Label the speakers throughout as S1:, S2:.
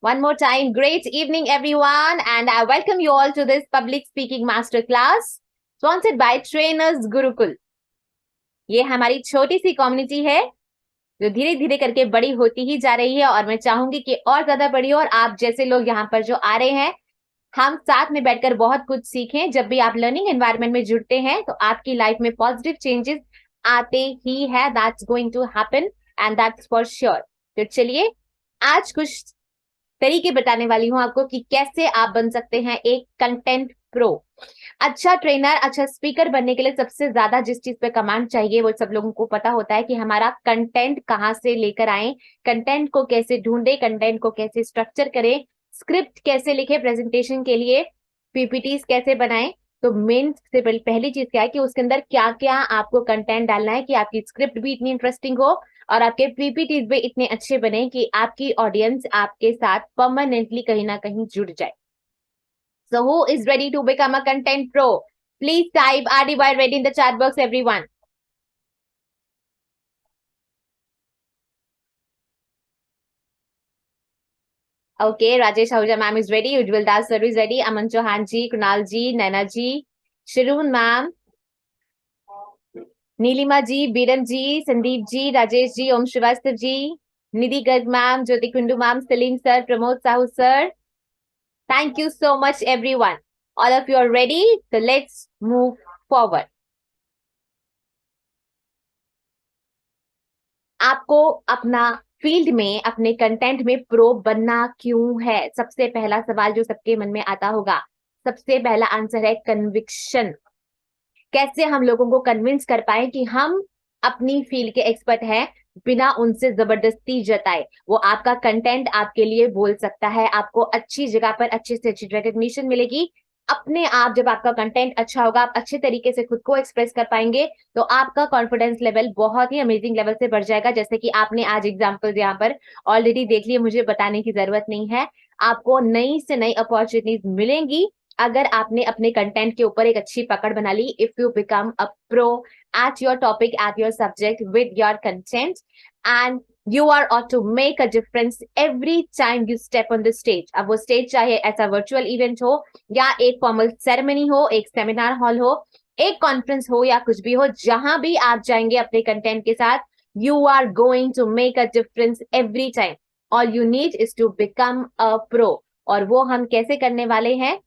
S1: One more time, great evening everyone, and I welcome you all to this public speaking masterclass sponsored by Trainers Gurukul. ये हमारी छोटी सी community है जो धीरे धीरे करके बड़ी होती ही जा रही है और मैं चाहूंगी कि और ज्यादा बड़ी हो और आप जैसे लोग यहाँ पर जो आ रहे हैं हम साथ में बैठकर बहुत कुछ सीखें। जब भी आप लर्निंग एनवायरनमेंट में जुड़ते हैं तो आपकी लाइफ में पॉजिटिव चेंजेस आते ही है। That's going to happen and that's for sure. तो चलिए आज कुछ तरीके बताने वाली हूं आपको कि कैसे आप बन सकते हैं एक कंटेंट प्रो। अच्छा ट्रेनर, अच्छा स्पीकर बनने के लिए सबसे ज्यादा जिस चीज पे कमांड चाहिए वो सब लोगों को पता होता है कि हमारा कंटेंट कहाँ से लेकर आए, कंटेंट को कैसे ढूंढे, कंटेंट को कैसे स्ट्रक्चर करें, स्क्रिप्ट कैसे लिखे प्रेजेंटेशन के लिए, पीपीटीज कैसे बनाएं। तो मेन से पहली चीज क्या है कि उसके अंदर क्या क्या आपको कंटेंट डालना है कि आपकी स्क्रिप्ट भी इतनी इंटरेस्टिंग हो और आपके पीपीटीज भी इतने अच्छे बने कि आपकी ऑडियंस आपके साथ परमानेंटली कहीं ना कहीं जुड़ जाए। So who is ready to become a content pro? Please type RDY ready in the chat box, everyone. Okay, Rajesh Ahuja ma'am is ready. Ujjwal Das sir is ready. Aman Chauhan ji, Kunal ji, Naina ji, Shirun ma'am, Neelima ji, Biram ji, Sandeep ji, Rajesh ji, Om Shrivastava ji, Nidhi Garg ma'am, Jyoti Kundu ma'am, Salim sir, Pramod Sahu sir. Thank you so much everyone. All of you are ready, so let's move forward. आपको अपना field में अपने content में pro बनना क्यों है? सबसे पहला सवाल जो सबके मन में आता होगा, सबसे पहला आंसर है कन्विक्शन। कैसे हम लोगों को कन्विंस कर पाए कि हम अपनी फील्ड के एक्सपर्ट हैं बिना उनसे जबरदस्ती जताए। वो आपका कंटेंट आपके लिए बोल सकता है, आपको अच्छी जगह पर अच्छे से अच्छी रिकॉग्निशन मिलेगी। अपने आप जब आपका कंटेंट अच्छा होगा, आप अच्छे तरीके से खुद को एक्सप्रेस कर पाएंगे तो आपका कॉन्फिडेंस लेवल बहुत ही अमेजिंग लेवल से बढ़ जाएगा। जैसे कि आपने आज एग्जांपल यहाँ पर ऑलरेडी देख लिए, मुझे बताने की जरूरत नहीं है। आपको नई से नई अपॉर्चुनिटीज मिलेंगी अगर आपने अपने कंटेंट के ऊपर एक अच्छी पकड़ बना ली। If you become a pro at your topic, at your subject with your content, and you are ought to make a difference every time you step on the stage. अब वो स्टेज चाहे ऐसा वर्चुअल इवेंट हो या एक formal ceremony हो, एक seminar hall हो, एक कॉन्फ्रेंस हो या कुछ भी हो, जहां भी आप जाएंगे अपने कंटेंट के साथ, you are going to make a difference every time. All you need is to become a pro. और वो हम कैसे करने वाले हैं,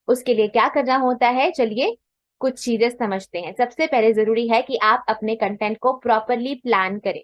S1: उसके लिए क्या करना होता है, चलिए कुछ चीजें समझते हैं। सबसे पहले जरूरी है कि आप अपने कंटेंट को प्रॉपरली प्लान करें,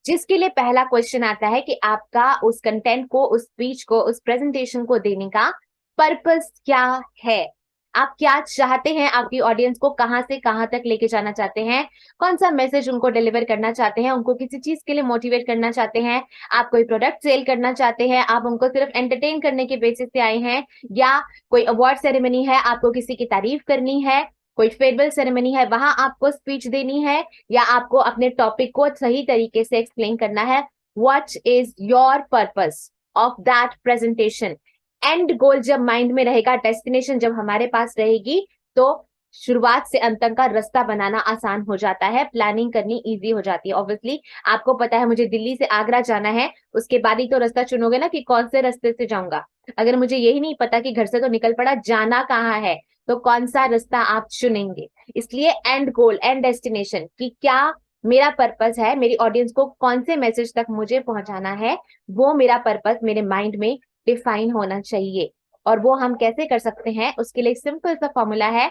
S1: जिसके लिए पहला क्वेश्चन आता है कि आपका उस कंटेंट को, उस स्पीच को, उस प्रेजेंटेशन को देने का पर्पस क्या है। आप क्या चाहते हैं, आपकी ऑडियंस को कहां से कहां तक लेके जाना चाहते हैं, कौन सा मैसेज उनको डिलीवर करना चाहते हैं, उनको किसी चीज के लिए मोटिवेट करना चाहते हैं, आप कोई प्रोडक्ट सेल करना चाहते हैं, आप उनको सिर्फ एंटरटेन करने के बेसिस से आए हैं, या कोई अवार्ड सेरेमनी है, आपको किसी की तारीफ करनी है, कोई फेयरवेल सेरेमनी है, वहां आपको स्पीच देनी है, या आपको अपने टॉपिक को सही तरीके से एक्सप्लेन करना है। What is your purpose of that presentation? And goal जब माइंड में रहेगा, डेस्टिनेशन जब हमारे पास रहेगी, तो शुरुआत से अंत तक का रास्ता बनाना आसान हो जाता है, प्लानिंग करनी इजी हो जाती है। ऑब्वियसली आपको पता है मुझे दिल्ली से आगरा जाना है, उसके बाद ही तो रास्ता चुनोगे ना कि कौन से रास्ते से जाऊंगा। अगर मुझे यही नहीं पता कि घर से तो निकल पड़ा, जाना कहाँ है, तो कौन सा रास्ता आप चुनेंगे। इसलिए एंड गोल, एंड डेस्टिनेशन कि क्या मेरा पर्पस है, मेरी ऑडियंस को कौन से मैसेज तक मुझे पहुंचाना है, वो मेरा पर्पस मेरे माइंड में डिफाइन होना चाहिए। और वो हम कैसे कर सकते हैं, उसके लिए सिंपल सा फॉर्मूला है,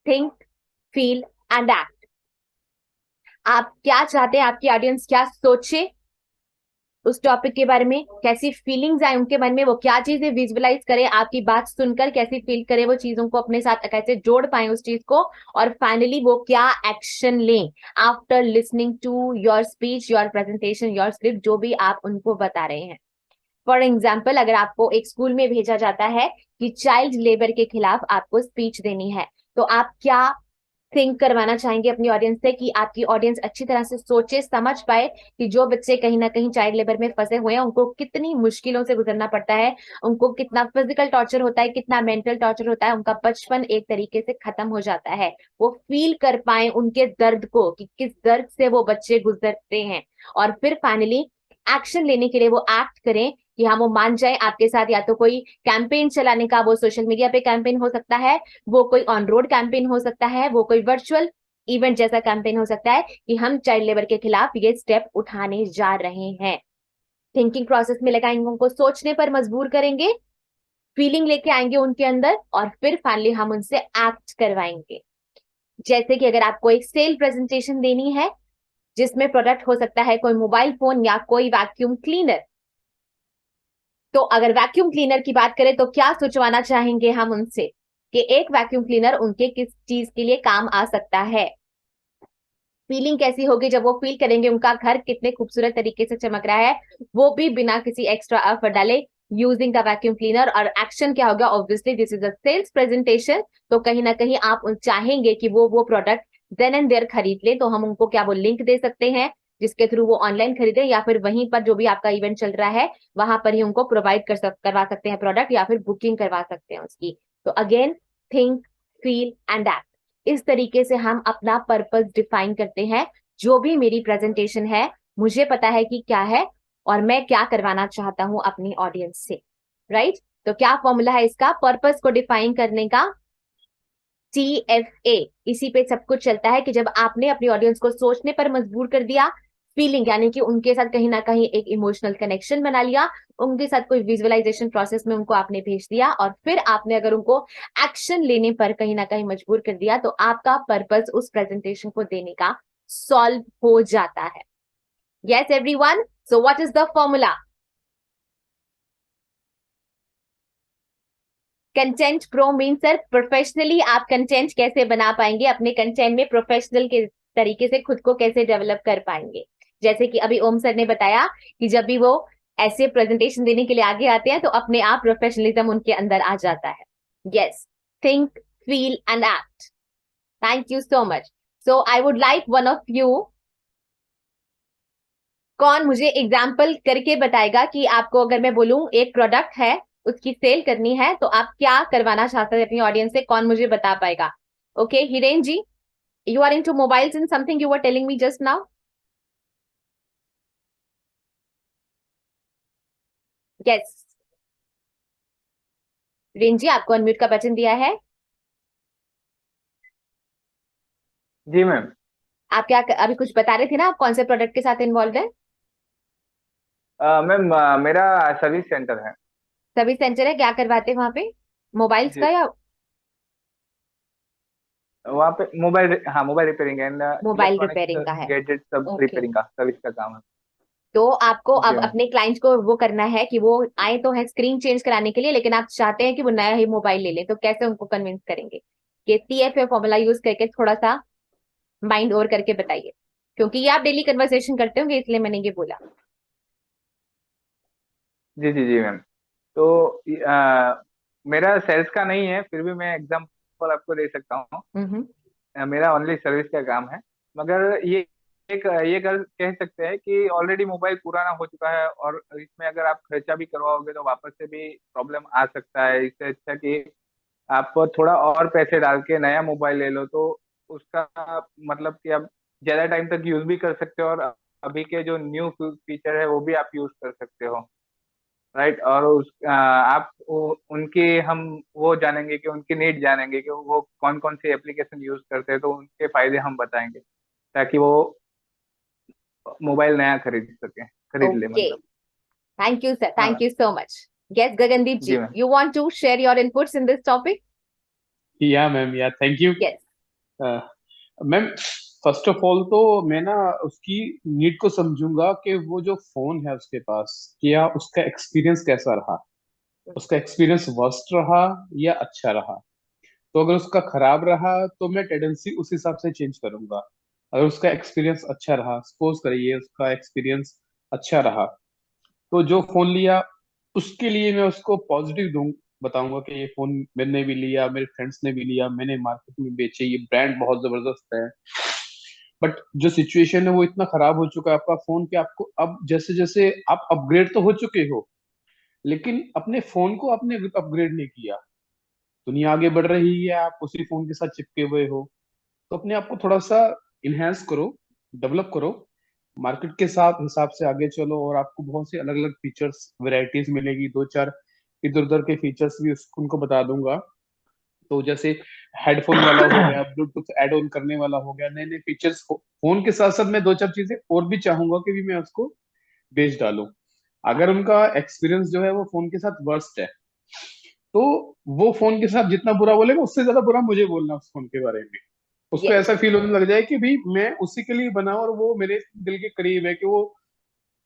S1: थिंक, फील एंड एक्ट। आप क्या चाहते हैं, आपकी ऑडियंस क्या सोचे उस टॉपिक के बारे में, कैसी फीलिंग्स आए उनके मन में, वो क्या चीजें विजुअलाइज करें, आपकी बात सुनकर कैसी फील करें, वो चीजों को अपने साथ कैसे जोड़ पाए उस चीज को, और फाइनली वो क्या एक्शन लें after listening to your speech, your presentation, your script, जो भी आप उनको बता रहे हैं। फॉर एग्जाम्पल, अगर आपको एक स्कूल में भेजा जाता है कि चाइल्ड लेबर के खिलाफ आपको स्पीच देनी है, तो आप क्या थिंक करवाना चाहेंगे अपनी ऑडियंस से कि आपकी ऑडियंस अच्छी तरह से सोचे, समझ पाए कि जो बच्चे कहीं ना कहीं चाइल्ड लेबर में फंसे हुए हैं, उनको कितनी मुश्किलों से गुजरना पड़ता है, उनको कितना फिजिकल टॉर्चर होता है, कितना मेंटल टॉर्चर होता है, उनका बचपन एक तरीके से खत्म हो जाता है। वो फील कर पाए उनके दर्द को कि किस दर्द से वो बच्चे गुजरते हैं, और फिर फाइनली एक्शन लेने के लिए वो एक्ट करें, कि हाँ वो मान जाए आपके साथ। या तो कोई कैंपेन चलाने का, वो सोशल मीडिया पे कैंपेन हो सकता है, वो कोई ऑन रोड कैंपेन हो सकता है, वो कोई वर्चुअल इवेंट जैसा कैंपेन हो सकता है, कि हम चाइल्ड लेबर के खिलाफ ये स्टेप उठाने जा रहे हैं। थिंकिंग प्रोसेस में लगाएंगे, उनको सोचने पर मजबूर करेंगे, फीलिंग लेके आएंगे उनके अंदर, और फिर फाइनली हम उनसे एक्ट करवाएंगे। जैसे कि अगर आपको एक सेल प्रेजेंटेशन देनी है जिसमें प्रोडक्ट हो सकता है कोई मोबाइल फोन या कोई वैक्यूम क्लीनर, तो अगर वैक्यूम क्लीनर की बात करें तो क्या सोचवाना चाहेंगे हम उनसे, कि एक वैक्यूम क्लीनर उनके किस चीज के लिए काम आ सकता है। फीलिंग कैसी होगी जब वो फील करेंगे उनका घर कितने खूबसूरत तरीके से चमक रहा है, वो भी बिना किसी एक्स्ट्रा एफर्ट डाले, यूजिंग द वैक्यूम क्लीनर। और एक्शन क्या होगा, obviously this is a sales presentation, तो कहीं ना कहीं आप चाहेंगे कि वो प्रोडक्ट देन एंड देयर खरीद ले, तो हम उनको क्या वो लिंक दे सकते हैं जिसके थ्रू वो ऑनलाइन खरीदे, या फिर वहीं पर जो भी आपका इवेंट चल रहा है वहां पर ही उनको प्रोवाइड करवा सकते हैं प्रोडक्ट, या फिर बुकिंग करवा सकते हैं उसकी। तो again, think, feel and act, इस तरीके से हम अपना पर्पस डिफाइन करते हैं। जो भी मेरी प्रेजेंटेशन है, मुझे पता है कि क्या है और मैं क्या करवाना चाहता हूं अपनी ऑडियंस से, राइट। तो क्या फॉर्मूला है इसका पर्पस को डिफाइन करने का, TFA। इसी पे सब कुछ चलता है कि जब आपने अपनी ऑडियंस को सोचने पर मजबूर कर दिया, फीलिंग यानी कि उनके साथ कहीं ना कहीं एक इमोशनल कनेक्शन बना लिया, उनके साथ कोई विजुअलाइजेशन प्रोसेस में उनको आपने भेज दिया, और फिर आपने अगर उनको एक्शन लेने पर कहीं ना कहीं मजबूर कर दिया, तो आपका पर्पस उस प्रेजेंटेशन को देने का सॉल्व हो जाता है। Yes everyone, so what is the formula? Content pro mean sir professionally आप कंटेंट कैसे बना पाएंगे, अपने कंटेंट में प्रोफेशनल के तरीके से खुद को कैसे डेवलप कर पाएंगे। जैसे कि अभी ओम सर ने बताया कि जब भी वो ऐसे प्रेजेंटेशन देने के लिए आगे आते हैं तो अपने आप प्रोफेशनलिज्म उनके अंदर आ जाता है। Yes, think, feel and act. Thank you so much. So I would like one of you, कौन मुझे एग्जाम्पल करके बताएगा कि आपको अगर मैं बोलूं एक प्रोडक्ट है उसकी सेल करनी है तो आप क्या करवाना चाहते हैं अपनी ऑडियंस से, कौन मुझे बता पाएगा? Okay, Hiren ji, you are into mobiles and something you were telling me just now. Yes, Hiren ji आपको अनम्यूट का बटन दिया है।
S2: जी मैम।
S1: आप क्या अभी कुछ बता रहे थे ना, आप कौन से प्रोडक्ट के साथ इन्वॉल्व है?
S2: मैम मेरा सर्विस सेंटर है।
S1: सभी सेंटर है, क्या करवाते हैं वहां पे, मोबाइल्स का
S2: जी।
S1: या
S2: वहाँ पे मोबाइल, हाँ, mobile repairing and
S1: mobile
S2: electronics
S1: repairing का है?
S2: गैजेट सब
S1: ओके,
S2: रिपेयरिंग का सर्विस का काम है।
S1: तो आपको
S2: जी
S1: अब
S2: मैम।
S1: अपने क्लाइंट्स को वो करना है कि वो आए तो है स्क्रीन चेंज कराने के लिए, लेकिन आप चाहते हैं कि वो नया ही मोबाइल ले ले, तो कैसे उनको कन्विंस करेंगे? कि TFA फॉर्मूला यूज करके थोड़ा सा माइंड ओवर करके बताइए, क्योंकि ये आप डेली कन्वर्सेशन करते होंगे इसलिए मैंने ये बोला।
S2: जी जी जी मैम। तो मेरा सेल्स का नहीं है, फिर भी मैं एग्जांपल आपको दे सकता हूँ।
S1: हम्म।
S2: मेरा ओनली सर्विस का काम है। मगर ये कह सकते हैं कि ऑलरेडी मोबाइल पुराना हो चुका है, और इसमें अगर आप खर्चा भी करवाओगे तो वापस से भी प्रॉब्लम आ सकता है। इससे अच्छा कि आप थोड़ा और पैसे डाल के नया मोबाइल ले लो, तो उसका मतलब कि आप ज्यादा टाइम तक यूज भी कर सकते हो, और अभी के जो न्यू फीचर है वो भी आप यूज कर सकते हो। राइट। और आप उनके हम वो जानेंगे कि उनकी नीड जानेंगे कि वो कौन कौन सी एप्लीकेशन यूज करते हैं, तो उनके फायदे हम बताएंगे ताकि वो मोबाइल नया खरीद ले
S1: ओके,
S2: मतलब।
S1: थैंक यू सर, थैंक
S2: हाँ।
S1: You so much. Yes Gagandeep
S2: ji
S1: जी,
S2: ma'am.
S1: You want to share your inputs in this topic?
S3: या मैम, या thank you.
S1: Yes.
S3: Ma'am, first of all तो मैं ना उसकी नीड को समझूंगा कि वो जो फोन है उसके पास, क्या उसका एक्सपीरियंस कैसा रहा। उसका एक्सपीरियंस वर्स्ट रहा या अच्छा रहा। तो अगर उसका खराब रहा तो मैं टेंडेंसी उस हिसाब से चेंज करूंगा। अगर उसका एक्सपीरियंस अच्छा रहा, सपोज करिए उसका एक्सपीरियंस अच्छा रहा, तो जो फोन लिया उसके लिए मैं उसको पॉजिटिव दूं, बताऊंगा कि ये फोन मैंने भी लिया, मेरे फ्रेंड्स ने भी लिया, मैंने मार्केट में बेचे, ये ब्रांड बहुत जबरदस्त है। बट जो सिचुएशन है वो इतना खराब हो चुका है आपका फोन कि आपको अब जैसे जैसे आप अपग्रेड तो हो चुके हो, लेकिन अपने फोन को आपने अपग्रेड नहीं किया। दुनिया आगे बढ़ रही है, आप उसी फोन के साथ चिपके हुए हो। तो अपने आप को थोड़ा सा इनहेंस करो, डेवलप करो, मार्केट के साथ हिसाब से आगे चलो और आपको बहुत सी अलग अलग फीचर्स वैरायटीज मिलेगी। दो चार इधर उधर के फीचर्स भी उनको बता दूंगा। तो जैसे हेडफोन वाला हो गया, ब्लूटूथ ऐड ऑन करने वाला हो गया, नए नए फीचर्स फोन के साथ साथ मैं दो चार चीजें और भी चाहूंगा कि भी मैं उसको बेच डालूं। अगर उनका एक्सपीरियंस जो है वो फोन के साथ वर्स्ट है, तो वो फोन के साथ जितना बुरा बोलेगा उससे ज्यादा बुरा मुझे बोलना उस फोन के बारे में। उसको
S1: यस।
S3: ऐसा फील होने लग जाए कि भाई मैं उसी के लिए बना और वो मेरे दिल के करीब है, कि वो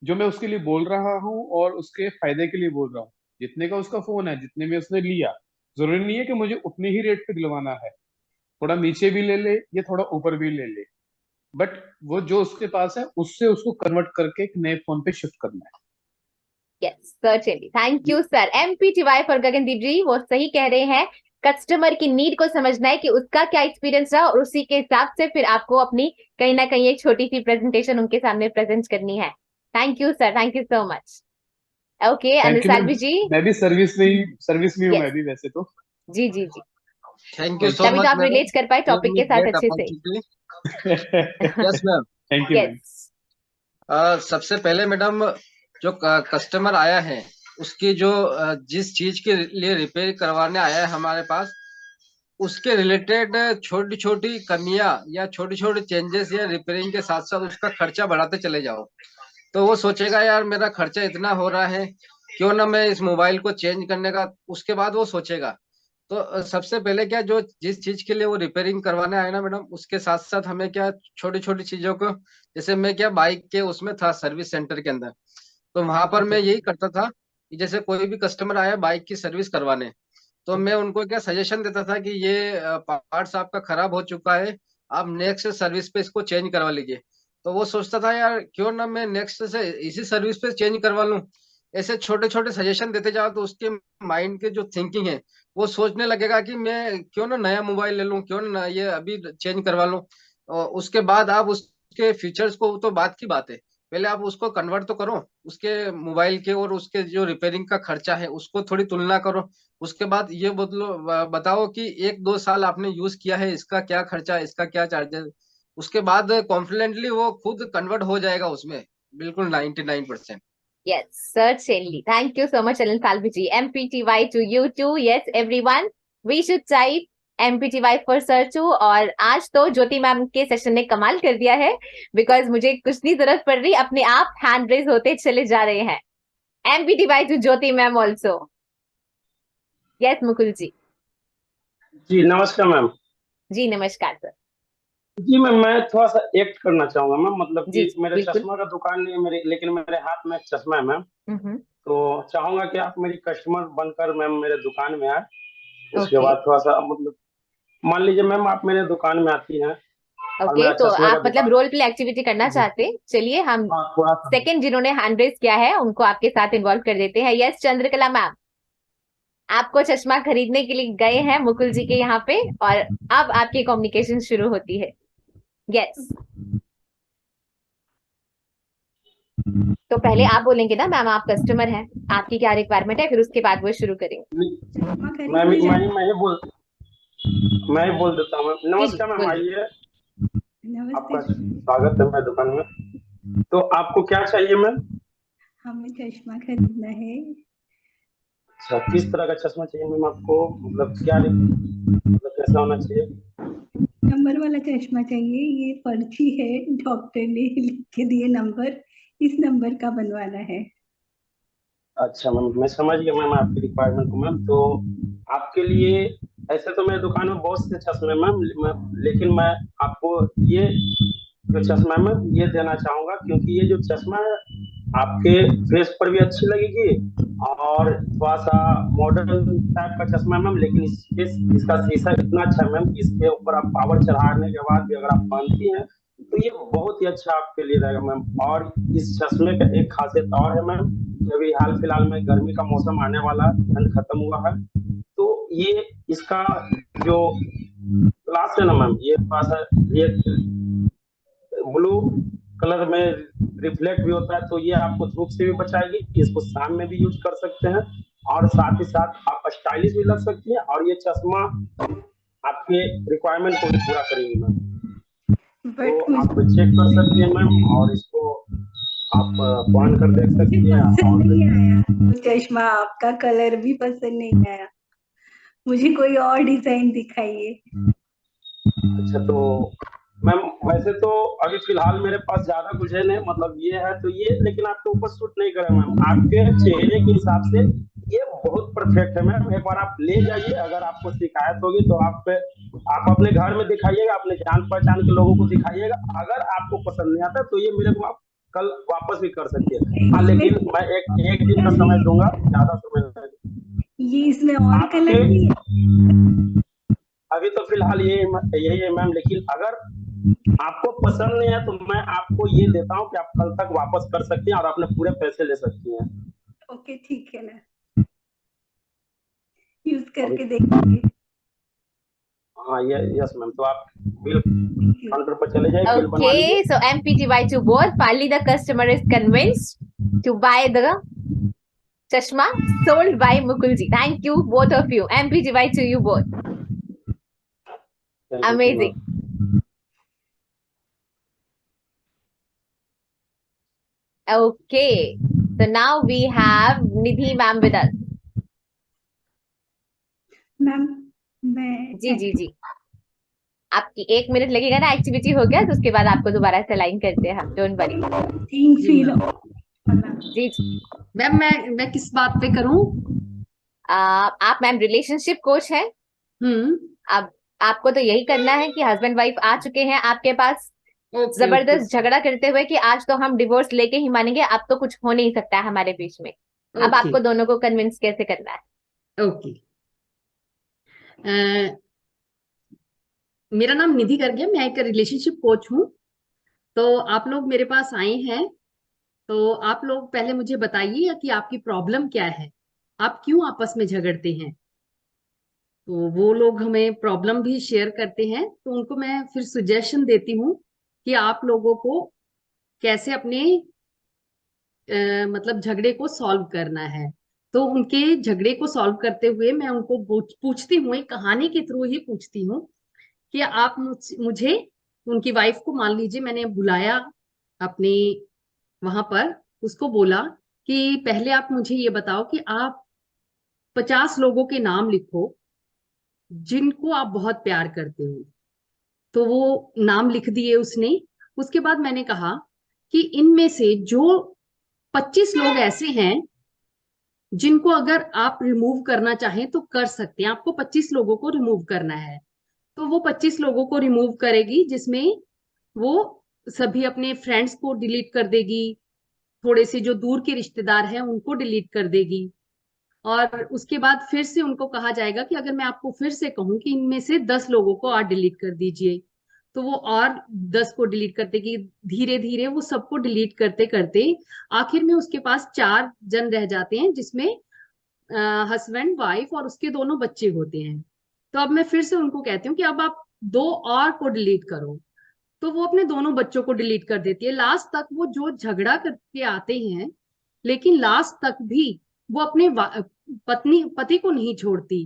S3: जो मैं उसके लिए बोल रहा हूँ और उसके फायदे के लिए बोल रहा हूँ। जितने का उसका फोन है, जितने में उसने लिया, जरूरी नहीं है कि मुझे उतने ही रेट पे दिलवाना है। थोड़ा नीचे भी ले ले या थोड़ा ऊपर भी ले ले, बट वो जो उसके पास है उससे उसको कन्वर्ट करके एक नए फोन पे शिफ्ट करना है।
S1: Yes certainly, thank you sir. MPTY for Gagandeep ji, वो सही कह रहे हैं। कस्टमर की नीड को समझना है कि उसका क्या एक्सपीरियंस रहा और उसी के हिसाब से फिर आपको अपनी कहीं ना कहीं एक छोटी सी प्रेजेंटेशन उनके सामने प्रेजेंट करनी है। Thank you sir, thank you so much. Okay
S3: thank
S1: Anil
S3: you ma'am.
S1: Salvi ji.
S3: मैं भी सर्विस में हूँ
S1: यस।
S3: मैं भी वैसे तो।
S1: जी जी जी।
S4: थैंक यू सो
S1: तभी तो
S4: मच
S1: आप
S4: मैडम,
S1: रिलेट कर पाए
S4: गिव
S1: टॉपिक
S4: मी
S1: के साथ
S4: ग्रेट
S1: अच्छे से।
S4: Opportunity. Yes
S3: thank
S4: ma'am.
S3: You ma'am.
S1: Yes.
S4: सबसे पहले मैडम, जो कस्टमर आया है उसकी जो जिस चीज के लिए रिपेयर करवाने आया है हमारे पास, उसके रिलेटेड छोटी छोटी कमियां या छोटी छोटी चेंजेस या रिपेयरिंग के साथ साथ उसका खर्चा बढ़ाते चले जाओ, तो वो सोचेगा यार मेरा खर्चा इतना हो रहा है, क्यों ना मैं इस मोबाइल को चेंज करने का, उसके बाद वो सोचेगा। तो सबसे पहले क्या, जो जिस चीज के लिए वो रिपेयरिंग करवाने आए ना मैडम, उसके साथ साथ हमें क्या छोटी छोटी चीजों को, जैसे मैं क्या बाइक के उसमें था सर्विस सेंटर के अंदर, तो वहां पर मैं यही करता था कि जैसे कोई भी कस्टमर आया बाइक की सर्विस करवाने, तो मैं उनको क्या सजेशन देता था कि ये पार्ट्स आपका खराब हो चुका है, आप नेक्स्ट सर्विस पे इसको चेंज करवा लीजिए। तो वो सोचता था यार क्यों ना मैं नेक्स्ट से इसी सर्विस पे चेंज करवा लूं। ऐसे छोटे छोटे सजेशन देते जाओ तो उसके माइंड के जो थिंकिंग है वो सोचने लगेगा कि मैं क्यों ना नया मोबाइल ले लूं, क्यों ना ये अभी चेंज करवा लूं। और उसके बाद आप उसके फीचर्स को, तो बात की बात है, पहले आप उसको कन्वर्ट तो करो उसके मोबाइल के, और उसके जो रिपेयरिंग का खर्चा है उसको थोड़ी तुलना करो। उसके बाद ये बताओ कि 1-2 साल आपने यूज किया है, इसका क्या खर्चा है, इसका क्या चार्जेस। उसके बाद कॉन्फिडेंटली वो खुद कन्वर्ट हो जाएगा उसमें, बिल्कुल 99%।
S1: Yes, certainly. Thank you so much, Alan Salviji. MPTY to you too. Yes, everyone. We should type MPTY for sir too. और आज तो ज्योति मैम के सेशन ने कमाल कर दिया है, बिकॉज मुझे कुछ नहीं जरूरत पड़ रही, अपने आप हैंड रेज होते चले जा रहे हैं। MPTY to Jyoti ma'am also. Yes Mukul ji.
S5: जी नमस्कार मैम।
S1: जी नमस्कार सर।
S5: जी मैम, मैं थोड़ा सा एक्ट करना चाहूंगा मैम, मतलब
S1: जी
S5: कि मेरे
S1: बिल्कुल।
S5: चश्मा का दुकान नहीं है मेरे, लेकिन मेरे हाथ में एक चश्मा है मैम। तो चाहूंगा कि आप मेरी कस्टमर बनकर मैम मेरे दुकान में आए। उसके
S1: ओके
S5: बाद थोड़ा सा मतलब मान लीजिए मैम आप मेरे दुकान में आती हैं और
S1: ओके,
S5: मेरा
S1: तो
S5: चश्मे का
S1: आप मतलब
S5: दुकान।
S1: रोल प्ले एक्टिविटी करना
S5: जी
S1: चाहते हैं? चलिए हम
S5: हाँ थोड़ा सा।
S1: सेकंड जिन्होंने हैंड रेज किया है उनको आपके साथ इन्वॉल्व कर देते हैं। यस चंद्रकला मैम, आपको चश्मा खरीदने के लिए गए हैं मुकुल जी के यहाँ पे, और अब आपकी कम्युनिकेशन शुरू होती है। यस, तो पहले आप बोलेंगे ना मैम, आप कस्टमर हैं, आपकी क्या रिक्वायरमेंट है, फिर उसके बाद वो शुरू करेंगे।
S5: मैं ही बोल देता हूँ मैम।
S1: जी
S5: नमस्कार मैम,
S1: बोलिए।
S5: आइए,
S6: नमस्ते
S5: आपका
S6: सर।
S5: स्वागत है मेरे दुकान में। तो आपको क्या चाहिए मैम?
S6: हमें चश्मा खरीदना है।
S5: अच्छा, किस तरह का चश्मा चाहिए मैम आपको? मतलब क्या मतलब कैसा होना चाहिए?
S6: नंबर वाला चश्मा चाहिए, ये पर्ची है, डॉक्टर ने लिख के दिए नंबर, इस नंबर का बनवाना है।
S5: अच्छा मैम, मैं समझ गया मैम आपकी रिक्वायरमेंट को मैम। तो आपके लिए ऐसे तो मेरे दुकान में बहुत से चश्मे मैम, लेकिन मैं आपको ये जो चश्मा है मैम ये देना चाहूंगा, क्योंकि ये जो चश्मा है आपके फेस पर भी अच्छी लगेगी और थोड़ा सा मॉडर्न टाइप का चश्मा है मैम। लेकिन इसका शीशा इतना अच्छा है मैम कि इसके ऊपर आप पावर चढ़ाने के बाद भी अगर आप पहनती हैं तो ये बहुत ही अच्छा आपके लिए रहेगा मैम। और इस चश्मे का एक खासियत और है मैम, अभी हाल फिलहाल में गर्मी का मौसम आने वाला है, ठंड खत्म हुआ है, तो ये इसका जो ग्लास है ना मैम, ये थोड़ा सा ये ब्लू कलर में रिफ्लेक्ट भी होता है, तो ये आपको धूप से भी बचाएगी। इसको शाम में भी यूज कर सकते हैं और साथ ही साथ आप स्टाइलिश भी लग सकती हैं, और ये चश्मा आपके रिक्वायरमेंट को भी पूरा करेगी मैम। तो आप चेक कर सकती हैं मैम, और इसको आप पहन कर देख
S6: मुझे
S5: सकती हैं।
S6: पसंद
S5: और
S6: नहीं आया वो चश्मा, आपका कलर भी पसंद नहीं आया। मुझे कोई और डिजाइन दिखाइए।
S5: अच्छा, तो मैम वैसे तो अभी फिलहाल मेरे पास ज्यादा कुछ है नहीं, मतलब ये है तो ये, लेकिन आपके ऊपर सूट नहीं करे मैम, आपके चेहरे के हिसाब से ये बहुत परफेक्ट है मैम। एक बार आप ले जाइए, अगर आपको शिकायत होगी तो आप अपने घर में दिखाइएगा, अपने जान पहचान के लोगों को दिखाइएगा। अगर आपको पसंद नहीं आता तो ये मेरे को आप कल वापस भी कर सकते हैं। हाँ,
S6: इसमें
S5: लेकिन मैं एक दिन का समय दूंगा, ज्यादा समय नहीं।
S6: ये इसमें और
S5: आपके
S6: कलर भी है?
S5: अभी तो फिलहाल यही है मैम, लेकिन अगर आपको पसंद नहीं है तो मैं आपको ये देता हूँ कि आप कल तक वापस कर सकती हैं और अपने पूरे पैसे ले सकती हैं।
S6: ओके, ठीक है ना, यूज
S5: अभी
S6: करके देखेंगे।
S5: हाँ, ये यस मैम, तो आप बिल काउंटर पर चले जाइए, बिल बनवा लीजिए।
S1: Okay, so MPTY to both. Finally, the customer is convinced to buy the chashma sold by Mukulji. Thank you, both of you. MPTY to you both.
S5: Thank you
S1: Amazing.
S5: Ma'am.
S1: Okay, so now we have Nidhi ma'am with us.
S6: Ma'am मैं
S1: जी जी जी, आपकी 1 minute लगेगा ना, activity हो गया तो उसके बाद आपको दोबारा से लाइन करते हैं हम, डोंट वरी।
S6: थीम
S7: जी
S6: फील
S7: मैम।
S1: जी जी।
S7: मैम मैं किस बात पे करूं?
S1: आप मैम रिलेशनशिप कोच हैं। अब आपको तो यही करना है कि हस्बैंड वाइफ आ चुके हैं आपके पास
S7: ओके
S1: जबरदस्त झगड़ा करते हुए कि आज तो हम डिवोर्स लेके ही मानेंगे, अब तो कुछ हो नहीं सकता है हमारे बीच में। अब
S7: ओके
S1: आपको दोनों को कन्विंस कैसे करना है?
S7: ओके। मेरा नाम निधि करके, मैं एक रिलेशनशिप कोच हूँ। तो आप लोग मेरे पास आए हैं, तो आप लोग पहले मुझे बताइए कि आपकी प्रॉब्लम क्या है, आप क्यों आपस में झगड़ते हैं। तो वो लोग हमें प्रॉब्लम भी शेयर करते हैं, तो उनको मैं फिर सजेशन देती हूँ कि आप लोगों को कैसे अपने मतलब झगड़े को सॉल्व करना है। तो उनके झगड़े को सॉल्व करते हुए मैं उनको पूछती हूँ, एक कहानी के थ्रू ही पूछती हूँ कि आप मुझे उनकी वाइफ को, मान लीजिए मैंने बुलाया अपने वहां पर, उसको बोला कि पहले आप मुझे ये बताओ कि आप 50 लोगों के नाम लिखो जिनको आप बहुत प्यार करते हो। तो वो नाम लिख दिए उसने। उसके बाद मैंने कहा कि इनमें से जो 25 लोग ऐसे हैं जिनको अगर आप रिमूव करना चाहें तो कर सकते हैं, आपको 25 लोगों को रिमूव करना है। तो वो 25 लोगों को रिमूव करेगी, जिसमें वो सभी अपने फ्रेंड्स को डिलीट कर देगी, थोड़े से जो दूर के रिश्तेदार हैं उनको डिलीट कर देगी। और उसके बाद फिर से उनको कहा जाएगा कि अगर मैं आपको फिर से कहूं कि इनमें से 10 लोगों को और डिलीट कर दीजिए, तो वो और 10 को डिलीट कर देगी। धीरे धीरे वो सबको डिलीट करते करते आखिर में उसके पास 4 जन रह जाते हैं, जिसमें हस्बैंड वाइफ और उसके दोनों बच्चे होते हैं। तो अब मैं फिर से उनको कहती हूँ कि अब आप 2 और को डिलीट करो। तो वो अपने दोनों बच्चों को डिलीट कर देती है। लास्ट तक वो जो झगड़ा करके आते हैं, लेकिन लास्ट तक भी वो अपने पति को नहीं छोड़ती।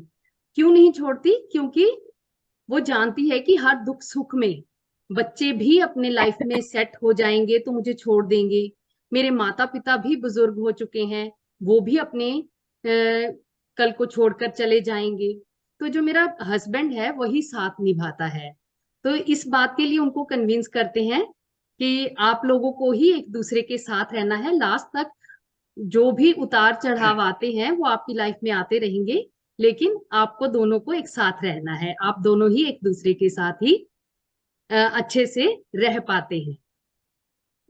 S7: क्यों नहीं छोड़ती? क्योंकि वो जानती है कि हर दुख सुख में बच्चे भी अपने लाइफ में सेट हो जाएंगे तो मुझे छोड़ देंगे। मेरे माता पिता भी बुजुर्ग हो चुके हैं, वो भी अपने कल को छोड़कर चले जाएंगे। तो जो मेरा हस्बैंड है वही साथ निभाता है। तो इस बात के लिए उनको कन्विंस करते हैं कि आप लोगों को ही एक दूसरे के साथ रहना है लास्ट तक। जो भी उतार चढ़ाव आते हैं वो आपकी लाइफ में आते रहेंगे, लेकिन आपको दोनों को एक साथ रहना है। आप दोनों ही एक दूसरे के साथ ही अच्छे से रह पाते हैं।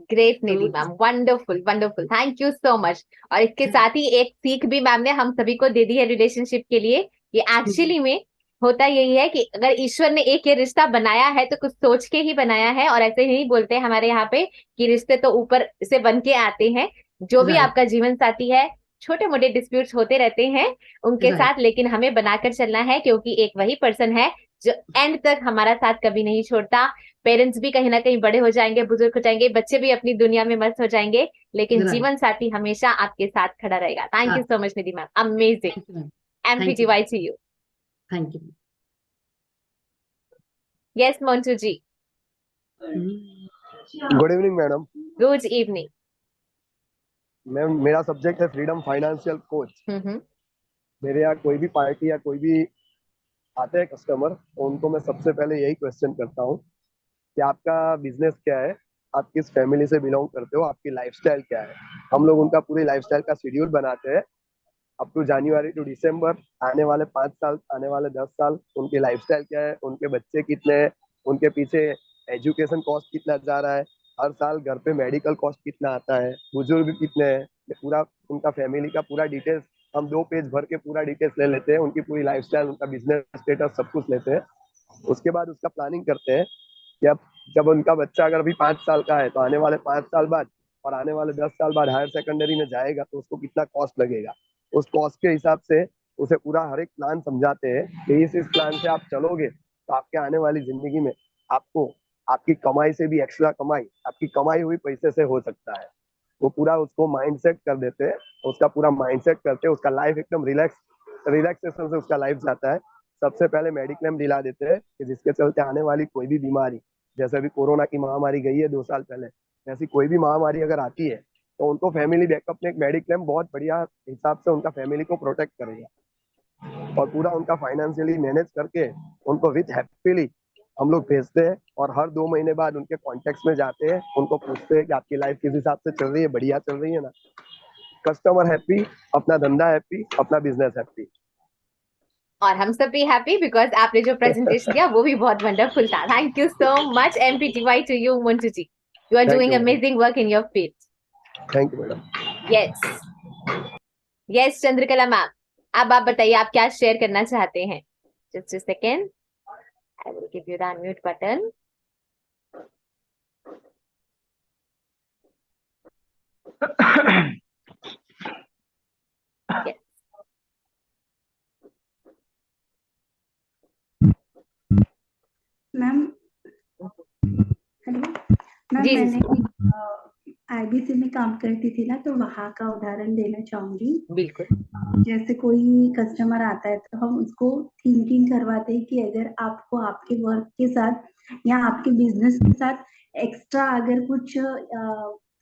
S1: ग्रेट
S7: तो
S1: Nidhi ma'am, wonderful wonderful, thank you so much. और इसके साथ ही एक सीख भी मैम ने हम सभी को दे दी है रिलेशनशिप के लिए। ये एक्चुअली में होता यही है कि अगर ईश्वर ने एक ये रिश्ता बनाया है तो कुछ सोच के ही बनाया है, और ऐसे नहीं बोलते हैं हमारे यहाँ पे कि रिश्ते तो ऊपर से बन के आते हैं। जो भी
S7: राइट
S1: आपका जीवन साथी है, छोटे मोटे डिस्प्यूट्स होते रहते हैं उनके
S7: राइट
S1: साथ, लेकिन हमें बनाकर चलना है, क्योंकि एक वही पर्सन है जो एंड तक हमारा साथ कभी नहीं छोड़ता। पेरेंट्स भी कहीं ना कहीं बड़े हो जाएंगे, बुजुर्ग हो जाएंगे, बच्चे भी अपनी दुनिया में मस्त हो जाएंगे, लेकिन
S7: राइट।
S1: जीवन साथी हमेशा आपके साथ खड़ा रहेगा। Thank you so much Nidhi ma'am, amazing.
S7: Thank you ma'am.
S1: MPTY to you.
S7: Thank you.
S8: Ma'am मेरा सब्जेक्ट है फ्रीडम फाइनेंशियल कोच। मेरे यहाँ कोई भी पार्टी या कोई भी आते हैं कस्टमर, तो उनको मैं सबसे पहले यही क्वेश्चन करता हूँ कि आपका बिजनेस क्या है, आप किस फैमिली से बिलोंग करते हो, आपकी लाइफस्टाइल क्या है। हम लोग उनका पूरी लाइफस्टाइल का शेड्यूल बनाते हैं अप टू जनवरी टू दिसंबर, आने वाले 5 साल, आने वाले 10 साल, उनकी लाइफस्टाइल क्या है, उनके बच्चे कितने हैं, उनके पीछे एजुकेशन कॉस्ट कितना जा रहा है, हर साल घर पे मेडिकल कॉस्ट कितना आता है, बुजुर्ग कितने हैं, ये पूरा उनका फैमिली का पूरा डिटेल्स हम 2 पेज भर के पूरा डिटेल्स ले लेते हैं, उनकी पूरी लाइफस्टाइल, उनका बिजनेस स्टेटस सब कुछ लेते हैं। उसके बाद उसका प्लानिंग करते हैं कि अब जब उनका बच्चा अगर अभी 5 साल का है तो आने वाले 5 साल बाद और आने वाले 10 साल बाद हायर सेकेंडरी में जाएगा तो उसको कितना कॉस्ट लगेगा। उस कॉस्ट के हिसाब से उसे पूरा हर एक प्लान समझाते हैं कि इस प्लान से आप चलोगे तो आपके आने वाली जिंदगी में आपको आपकी कमाई से भी एक्स्ट्रा कमाई, आपकी कमाई हुई पैसे से हो सकता है। वो पूरा उसको माइंडसेट कर देते हैं, उसका पूरा माइंडसेट करते हैं, उसका लाइफ एकदम रिलैक्सेशन से उसका लाइफ जाता है। सबसे पहले मेडिक्लेम दिला देते हैं कि जिसके चलते आने वाली कोई भी बीमारी, जैसे अभी कोरोना की महामारी गई है 2 साल पहले, ऐसी कोई भी महामारी अगर आती है तो उनको फैमिली बैकअप में एक मेडिक्लेम बहुत बढ़िया हिसाब से उनका फैमिली को प्रोटेक्ट करेगा और पूरा उनका फाइनेंशियली मैनेज करके उनको विथ हैप्पीली हम लोग भेजते हैं। और हर 2 महीने बाद उनके कॉन्टेक्ट में जाते हैं, उनको पूछते हैं कि आपकी लाइफ किस हिसाब से चल रही है, बढ़िया चल रही है ना। कस्टमर हैप्पी, अपना धंधा हैप्पी, अपना बिजनेस हैप्पी।
S1: और हम सब भी हैप्पी बिकॉज आपने जो प्रेजेंटेशन दिया वो भी बहुत वंडरफुल था। Thank you so much MPTY to you Mantu ji, you are
S8: Thank
S1: doing
S8: you, madam.
S1: Amazing work in your field.
S8: Thank you madam.
S1: Yes Chandrakala ma'am, अब आप बताइए आप क्या शेयर करना चाहते हैं। Just a second, I will give you the unmute button.
S6: Ma'am hello ma'am,
S1: जी
S6: मैंने IBC में काम करती थी ना, तो वहाँ का उदाहरण देना चाहूंगी।
S1: बिल्कुल।
S6: जैसे कोई कस्टमर आता है तो हम उसको थिंकिंग करवाते हैं कि अगर आपको आपके वर्क के साथ या आपके बिजनेस के साथ एक्स्ट्रा अगर कुछ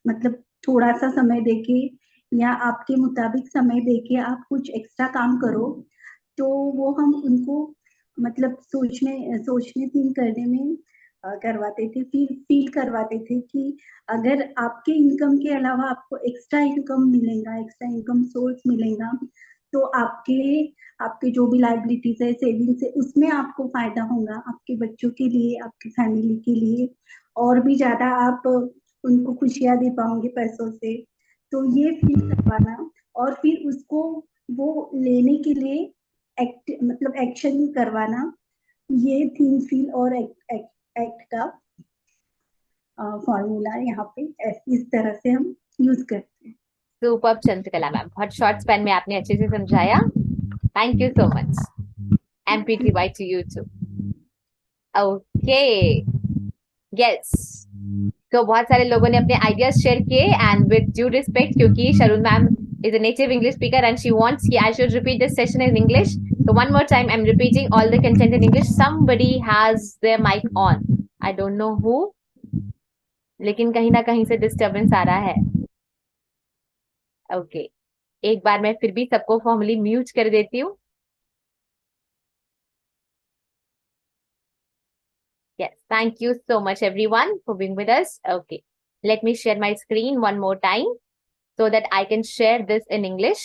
S6: मतलब थोड़ा सा समय देके या आपके मुताबिक समय देके आप कुछ एक्स्ट्रा काम करो, तो वो हम उनको मतलब सोचने थिंक करने में करवाते थे, फिर फील करवाते थे कि अगर आपके इनकम के अलावा आपको एक्स्ट्रा इनकम मिलेगा, एक्स्ट्रा इनकम सोर्स मिलेगा, तो आपके जो भी लाइबिलिटीज है, सेविंग्स है, उसमें आपको फायदा होगा, आपके बच्चों के लिए, आपकी फैमिली के लिए, और भी ज्यादा आप उनको खुशियां दे पाओगे पैसों से। तो ये फील करवाना और फिर उसको वो लेने के लिए मतलब एक्शन करवाना, ये थिंक फील और एक्ट का फॉर्मूला यहाँ पे इस तरह से हम यूज करते हैं।
S1: सुपर्ब चंद्रकला मैम, बहुत शॉर्ट स्पैन में आपने अच्छे से समझाया। Thank you so much. MPTY to you too. Okay. Yes. तो बहुत सारे लोगों ने अपने आइडियाज शेयर किए एंड विद ड्यू रिस्पेक्ट, क्योंकि Sharun ma'am is a native English speaker and she wants I should repeat this session in English. So one more time, I'm repeating all the content in English. Somebody has their mic on. I don't know who. लेकिन कहीं ना कहीं से disturbance आ रहा है। Okay, एक बार मैं फिर भी सबको फॉर्मली म्यूट कर देती हूँ। Yes, thank you so much everyone for being with us. Okay, let me share my screen one more time so that I can share this in English,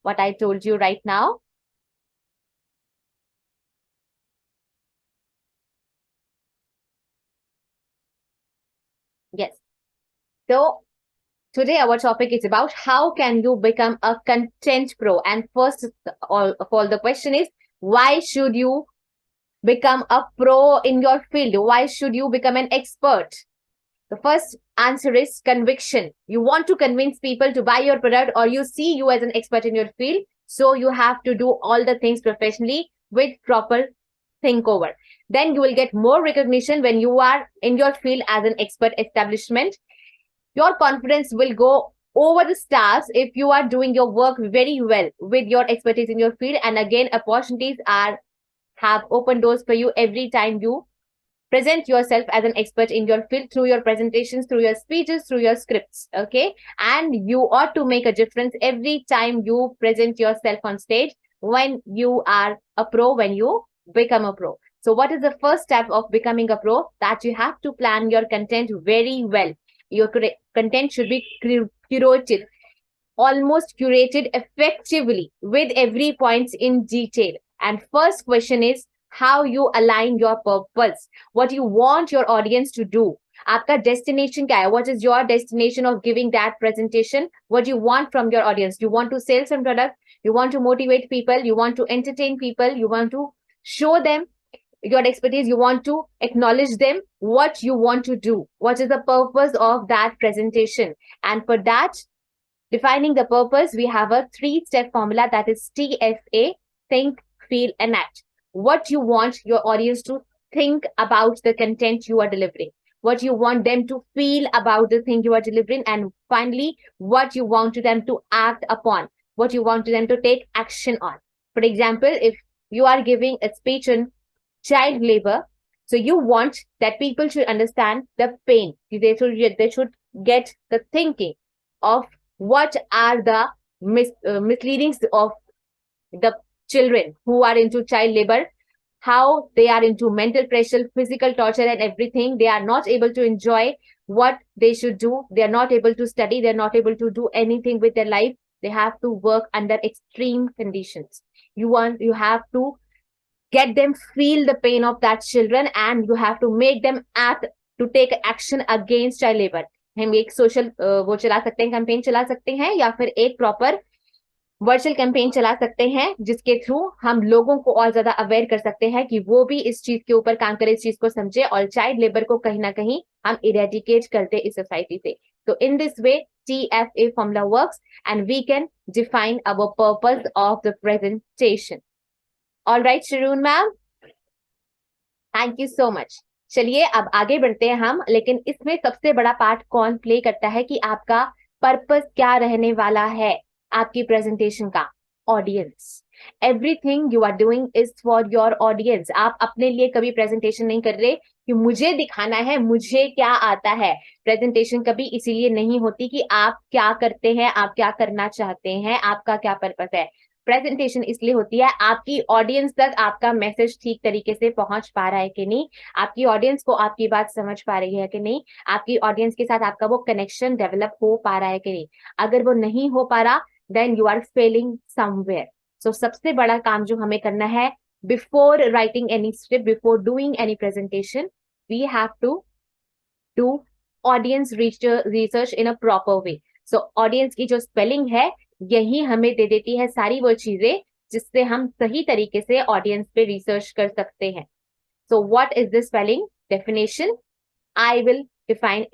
S1: what I told you right now. Yes. So today our topic is about how can you become a content pro. And first of all, the question is, why should you become a pro in your field? Why should you become an expert? The first answer is conviction. You want to convince people to buy your product, or you see you as an expert in your field. So you have to do all the things professionally with proper think over. Then you will get more recognition when you are in your field as an expert establishment. Your confidence will go over the stars if you are doing your work very well with your expertise in your field. And again, opportunities have open doors for you every time you present yourself as an expert in your field through your presentations, through your speeches, through your scripts. Okay, and you ought to make a difference every time you present yourself on stage when you are a pro, when you become a pro. So what is the first step of becoming a pro? That you have to plan your content very well. Your content should be curated, almost curated effectively with every points in detail. And first question is how you align your purpose, what you want your audience to do. आपका destination क्या है? What is your destination of giving that presentation? What you want from your audience? You want to sell some product? You want to motivate people? You want to entertain people? You want to show them your expertise? You want to acknowledge them? What you want to do? What is the purpose of that presentation? And for that, defining the purpose, we have a 3-step formula, that is TFA: think, feel, and act. What you want your audience to think about the content you are delivering, what you want them to feel about the thing you are delivering, and finally, what you want them to act upon, what you want them to take action on. For example, if you are giving a speech on child labor, so you want that people should understand the pain. They should get the thinking of what are the misleadings of the children who are into child labor, how they are into mental pressure, physical torture, and everything. They are not able to enjoy what they should do. They are not able to study. They are not able to do anything with their life. They have to work under extreme conditions. You have to get them feel the pain of that children, and you have to make them act, to take action against child labor. हम एक social वो चला सकते हैं, campaign चला सकते हैं, या फिर एक प्रॉपर वर्चुअल कैंपेन चला सकते हैं, जिसके थ्रू हम लोगों को और ज्यादा अवेयर कर सकते हैं कि वो भी इस चीज के ऊपर काम करे, इस चीज को समझे, और चाइल्ड लेबर को कहीं ना कहीं हम इरेडिकेट करते इस सोसाइटी से. तो in this way TFA formula works, and we can define our purpose of the presentation. All right, Sharoon ma'am, thank you so much. चलिए अब आगे बढ़ते हैं हम, लेकिन इसमें सबसे बड़ा पार्ट कौन प्ले करता है कि आपका पर्पस क्या रहने वाला है आपकी प्रेजेंटेशन का? Audience. Everything you are doing is for your audience. आप अपने लिए कभी प्रेजेंटेशन नहीं कर रहे कि मुझे दिखाना है मुझे क्या आता है. प्रेजेंटेशन कभी इसीलिए नहीं होती कि आप क्या करते हैं, आप क्या करना चाहते हैं, आपका क्या पर्पस है. प्रेजेंटेशन इसलिए होती है आपकी ऑडियंस तक आपका मैसेज ठीक तरीके से पहुंच पा रहा है कि नहीं, आपकी ऑडियंस को आपकी बात समझ पा रही है कि नहीं, आपकी ऑडियंस के साथ आपका वो कनेक्शन डेवलप हो पा रहा है कि नहीं. अगर वो नहीं हो पा रहा, then you are failing somewhere. So सबसे बड़ा काम जो हमें करना है, before writing any script, before doing any presentation, we have to do audience research in a proper way. So audience की जो स्पेलिंग है, यही हमें दे देती है सारी वो चीजें जिससे हम सही तरीके से ऑडियंस पे रिसर्च कर सकते हैं. So what is this spelling? Definition I will define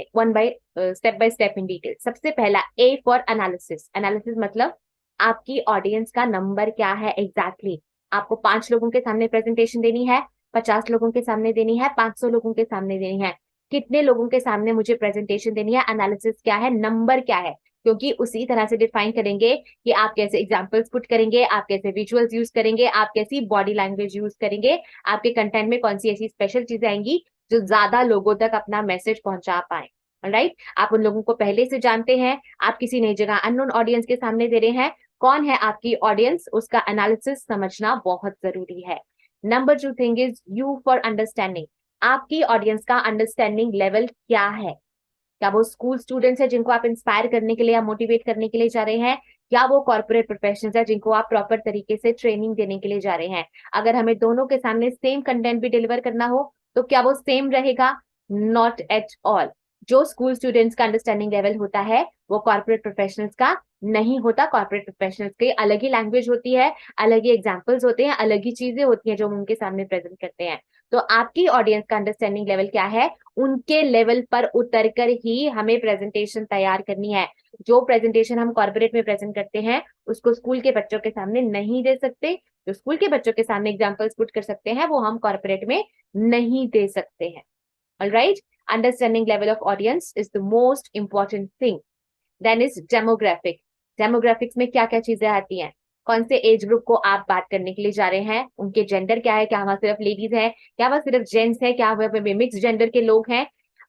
S1: step by step in detail. सबसे पहला A फॉर एनालिसिस. एनालिसिस मतलब आपकी ऑडियंस का नंबर क्या है एग्जैक्टली. आपको 5 लोगों के सामने प्रेजेंटेशन देनी है, 50 लोगों के सामने देनी है, 500 लोगों के सामने देनी है, कितने लोगों के सामने मुझे प्रेजेंटेशन देनी है, एनालिसिस क्या है, नंबर क्या है. क्योंकि उसी तरह से डिफाइन करेंगे कि आप कैसे एग्जांपल्स पुट करेंगे, आप कैसे विजुअल्स यूज करेंगे, आप कैसी बॉडी लैंग्वेज यूज करेंगे, आपके कंटेंट में कौन सी ऐसी स्पेशल चीजें आएंगी जो ज्यादा लोगों तक अपना मैसेज पहुंचा पाए. राइट, आप उन लोगों को पहले से जानते हैं, आप किसी नई जगह अननोन ऑडियंस के सामने दे रहे हैं. कौन है आपकी ऑडियंस, उसका एनालिसिस समझना बहुत जरूरी है. Number 2 thing is U for understanding. आपकी ऑडियंस का अंडरस्टैंडिंग लेवल क्या है? क्या वो स्कूल स्टूडेंट्स है जिनको आप इंस्पायर करने के लिए या मोटिवेट करने के लिए जा रहे हैं, या वो कॉर्पोरेट प्रोफेशनल्स है जिनको आप प्रॉपर तरीके से ट्रेनिंग देने के लिए जा रहे हैं? अगर हमें दोनों के सामने सेम कंटेंट भी डिलीवर करना हो तो क्या वो सेम रहेगा? Not at all. जो स्कूल स्टूडेंट्स का अंडरस्टैंडिंग लेवल होता है वो कॉर्पोरेट प्रोफेशनल्स का नहीं होता. कॉर्पोरेट प्रोफेशनल्स की अलग ही लैंग्वेज होती है, अलग ही एग्जाम्पल्स होते हैं, अलग ही चीजें होती हैं जो हम उनके सामने प्रेजेंट करते हैं. तो आपकी ऑडियंस का अंडरस्टैंडिंग लेवल क्या है, उनके लेवल पर उतरकर ही हमें प्रेजेंटेशन तैयार करनी है. जो प्रेजेंटेशन हम कॉर्पोरेट में प्रेजेंट करते हैं उसको स्कूल के बच्चों के सामने नहीं दे सकते. जो स्कूल के बच्चों के सामने एग्जाम्पल्स पुट कर सकते हैं वो हम कॉर्पोरेट में नहीं दे सकते हैं. Alright, understanding level of audience is the most important thing. Then is demographic. Demographics में क्या क्या चीजें आती हैं? कौन से एज ग्रुप को आप बात करने के लिए जा रहे हैं, उनके जेंडर क्या है, क्या वहां सिर्फ लेडीज है, क्या वहां सिर्फ जेंट्स है, क्या वहां पे मिक्स जेंडर के लोग हैं,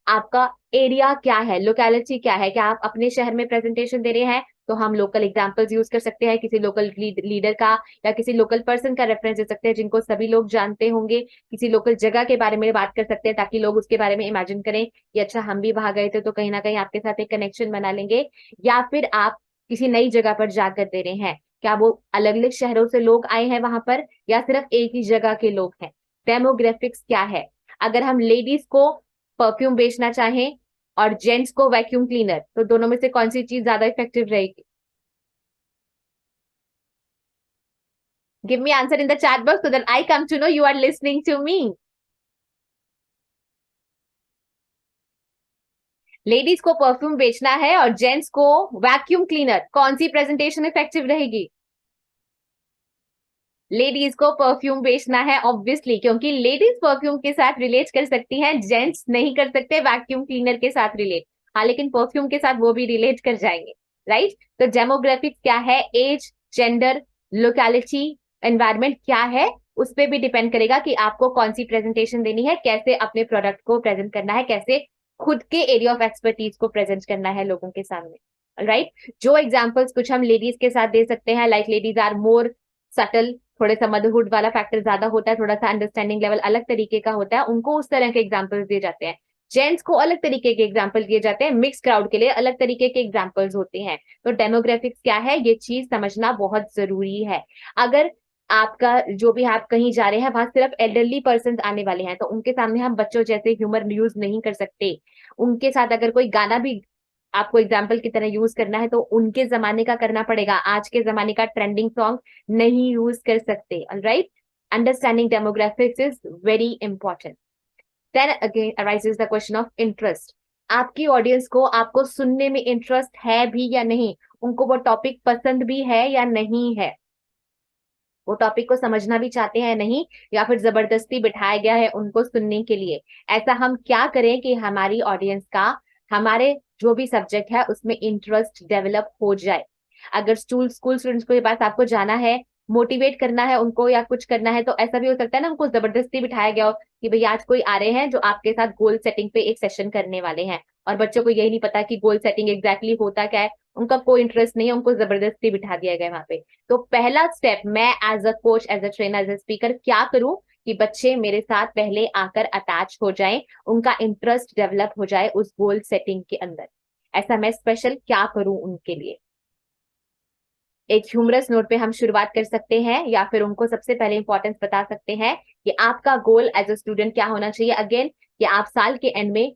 S1: आपका एरिया क्या है, लोकेलिटी क्या है, क्या आप अपने शहर में प्रेजेंटेशन दे रहे हैं, तो हम लोकल एग्जांपल्स यूज कर सकते हैं, किसी लोकल लीडर का या किसी लोकल पर्सन का रेफरेंस दे सकते हैं जिनको सभी लोग जानते होंगे, किसी लोकल जगह के बारे में बात कर सकते हैं ताकि लोग उसके बारे में इमेजिन करें कि अच्छा हम भी वहां गए थे, तो कहीं ना कहीं आपके साथ एक कनेक्शन बना लेंगे। या फिर आप किसी नई जगह पर जाकर दे रहे हैं, क्या वो अलग अलग शहरों से लोग आए हैं वहां पर या सिर्फ एक ही जगह के लोग हैं, डेमोग्राफिक्स क्या है। अगर हम लेडीज को परफ्यूम बेचना चाहें और जेंट्स को वैक्यूम क्लीनर, तो दोनों में से कौन सी चीज ज्यादा इफेक्टिव रहेगी? Give me answer in the chat box so that I come to know you are listening to me. Ladies को परफ्यूम बेचना है और जेंट्स को वैक्यूम क्लीनर, कौन सी प्रेजेंटेशन इफेक्टिव रहेगी? लेडीज को परफ्यूम बेचना है ऑब्वियसली, क्योंकि लेडीज परफ्यूम के साथ रिलेट कर सकती हैं, जेंट्स नहीं कर सकते वैक्यूम क्लीनर के साथ रिलेट। हाँ, लेकिन परफ्यूम के साथ वो भी रिलेट कर जाएंगे, राइट। तो डेमोग्राफिक्स क्या है, एज, जेंडर, लोकेलिटी, एनवायरमेंट क्या है, उस पर भी डिपेंड करेगा कि आपको कौन सी प्रेजेंटेशन देनी है, कैसे अपने प्रोडक्ट को प्रेजेंट करना है, कैसे खुद के एरिया ऑफ एक्सपर्टीज को प्रेजेंट करना है लोगों के सामने, राइट। जो एग्जाम्पल्स कुछ हम लेडीज के साथ दे सकते हैं, like ladies are more subtle, थोड़े सा मदरहुड वाला फैक्टर ज्यादा होता है, थोड़ा सा अंडरस्टैंडिंग लेवल अलग तरीके का होता है, उनको उस तरह के एग्जाम्पल्स दिए जाते हैं। जेंट्स को अलग तरीके के एग्जाम्पल दिए जाते हैं, मिक्स क्राउड के लिए अलग तरीके के एग्जाम्पल्स होते हैं। तो डेमोग्राफिक्स क्या है, ये चीज समझना बहुत जरूरी है। अगर आपका जो भी आप कहीं जा रहे हैं वहां सिर्फ एल्डरली पर्सन आने वाले हैं, तो उनके सामने हम बच्चों जैसे ह्यूमर यूज नहीं कर सकते। उनके साथ अगर कोई गाना भी आपको एग्जाम्पल की तरह यूज करना है तो उनके जमाने का करना पड़ेगा, आज के जमाने का ट्रेंडिंग सॉन्ग नहीं यूज कर सकते, alright. Understanding demographics is very important. Then again arises the question of interest. आपकी ऑडियंस को आपको सुनने में इंटरेस्ट है भी या नहीं, उनको वो टॉपिक पसंद भी है या नहीं है, वो टॉपिक को समझना भी चाहते हैं नहीं, या फिर जबरदस्ती बिठाया गया है उनको सुनने के लिए। ऐसा हम क्या करें कि हमारी ऑडियंस का हमारे जो भी सब्जेक्ट है उसमें इंटरेस्ट डेवलप हो जाए। अगर स्कूल स्टूडेंट्स को ये बात आपको जाना है, मोटिवेट करना है उनको या कुछ करना है, तो ऐसा भी हो सकता है ना उनको जबरदस्ती बिठाया गया हो कि भैया आज कोई आ रहे हैं जो आपके साथ गोल सेटिंग पे एक सेशन करने वाले हैं, और बच्चों को यही नहीं पता कि गोल सेटिंग एग्जैक्टली होता क्या है, उनका कोई इंटरेस्ट नहीं है, उनको जबरदस्ती बिठा दिया गया वहां पे। तो पहला स्टेप, मैं as a coach, as a trainer, as a speaker क्या करूं कि बच्चे मेरे साथ पहले आकर अटैच हो जाएं, उनका इंटरेस्ट डेवलप हो जाए उस गोल सेटिंग के अंदर। ऐसा मैं स्पेशल क्या करूं उनके लिए। एक ह्यूमरस नोट पे हम शुरुआत कर सकते हैं, या फिर उनको सबसे पहले इंपॉर्टेंस बता सकते हैं कि आपका गोल एज अ स्टूडेंट क्या होना चाहिए। अगेन, कि आप साल के एंड में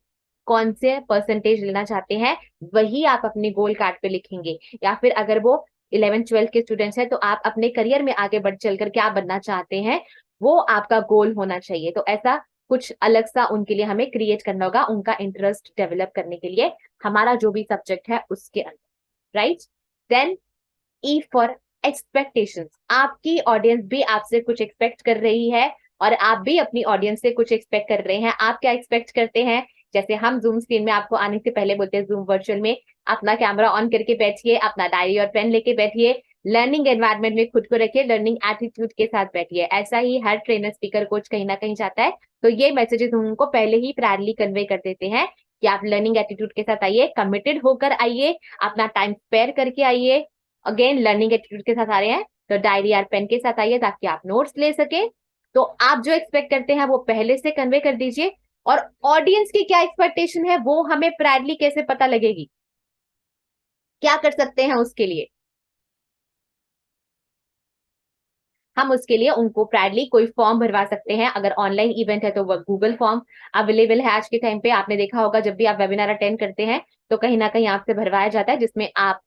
S1: कौन से परसेंटेज लेना चाहते हैं, वही आप अपने गोल कार्ड पे लिखेंगे। या फिर अगर वो 11th-12th के स्टूडेंट्स हैं तो आप अपने करियर में आगे बढ़ चलकर क्या बनना चाहते हैं, वो आपका गोल होना चाहिए। तो ऐसा कुछ अलग सा उनके लिए हमें क्रिएट करना होगा, उनका इंटरेस्ट डेवलप करने के लिए हमारा जो भी सब्जेक्ट है उसके अंदर, right. Then E for expectations. आपकी ऑडियंस भी आपसे कुछ एक्सपेक्ट कर रही है और आप भी अपनी ऑडियंस से कुछ एक्सपेक्ट कर रहे हैं। आप क्या एक्सपेक्ट करते हैं? जैसे हम जूम स्क्रीन में आपको आने से पहले बोलते हैं, जूम वर्चुअल में अपना कैमरा ऑन करके बैठिए, अपना डायरी और पेन लेके बैठिए, लर्निंग एनवायरनमेंट में खुद को रखिए, लर्निंग एटीट्यूड के साथ बैठिए। ऐसा ही हर ट्रेनर, स्पीकर, कोच कहीं ना कहीं चाहता है। तो ये मैसेजेस हम उनको पहले ही प्रायरली कन्वे कर देते हैं कि आप लर्निंग एटीट्यूड के साथ आइए, कमिटेड होकर आइए, अपना टाइम स्पेयर करके आइए। अगेन लर्निंग एटीट्यूड के साथ आ रहे हैं तो डायरी और पेन के साथ आइए ताकि आप नोट्स ले सके। तो आप जो एक्सपेक्ट करते हैं वो पहले से कन्वे कर दीजिए, और ऑडियंस की क्या एक्सपेक्टेशन है वो हमें प्रायरली कैसे पता लगेगी, क्या कर सकते हैं उसके लिए? हम उसके लिए उनको प्रायरली कोई फॉर्म भरवा सकते हैं। अगर ऑनलाइन इवेंट है तो वो गूगल फॉर्म अवेलेबल है आज के टाइम पे। आपने देखा होगा जब भी आप वेबिनार अटेंड करते हैं तो कहीं ना कहीं आपसे भरवाया जाता है, जिसमें आप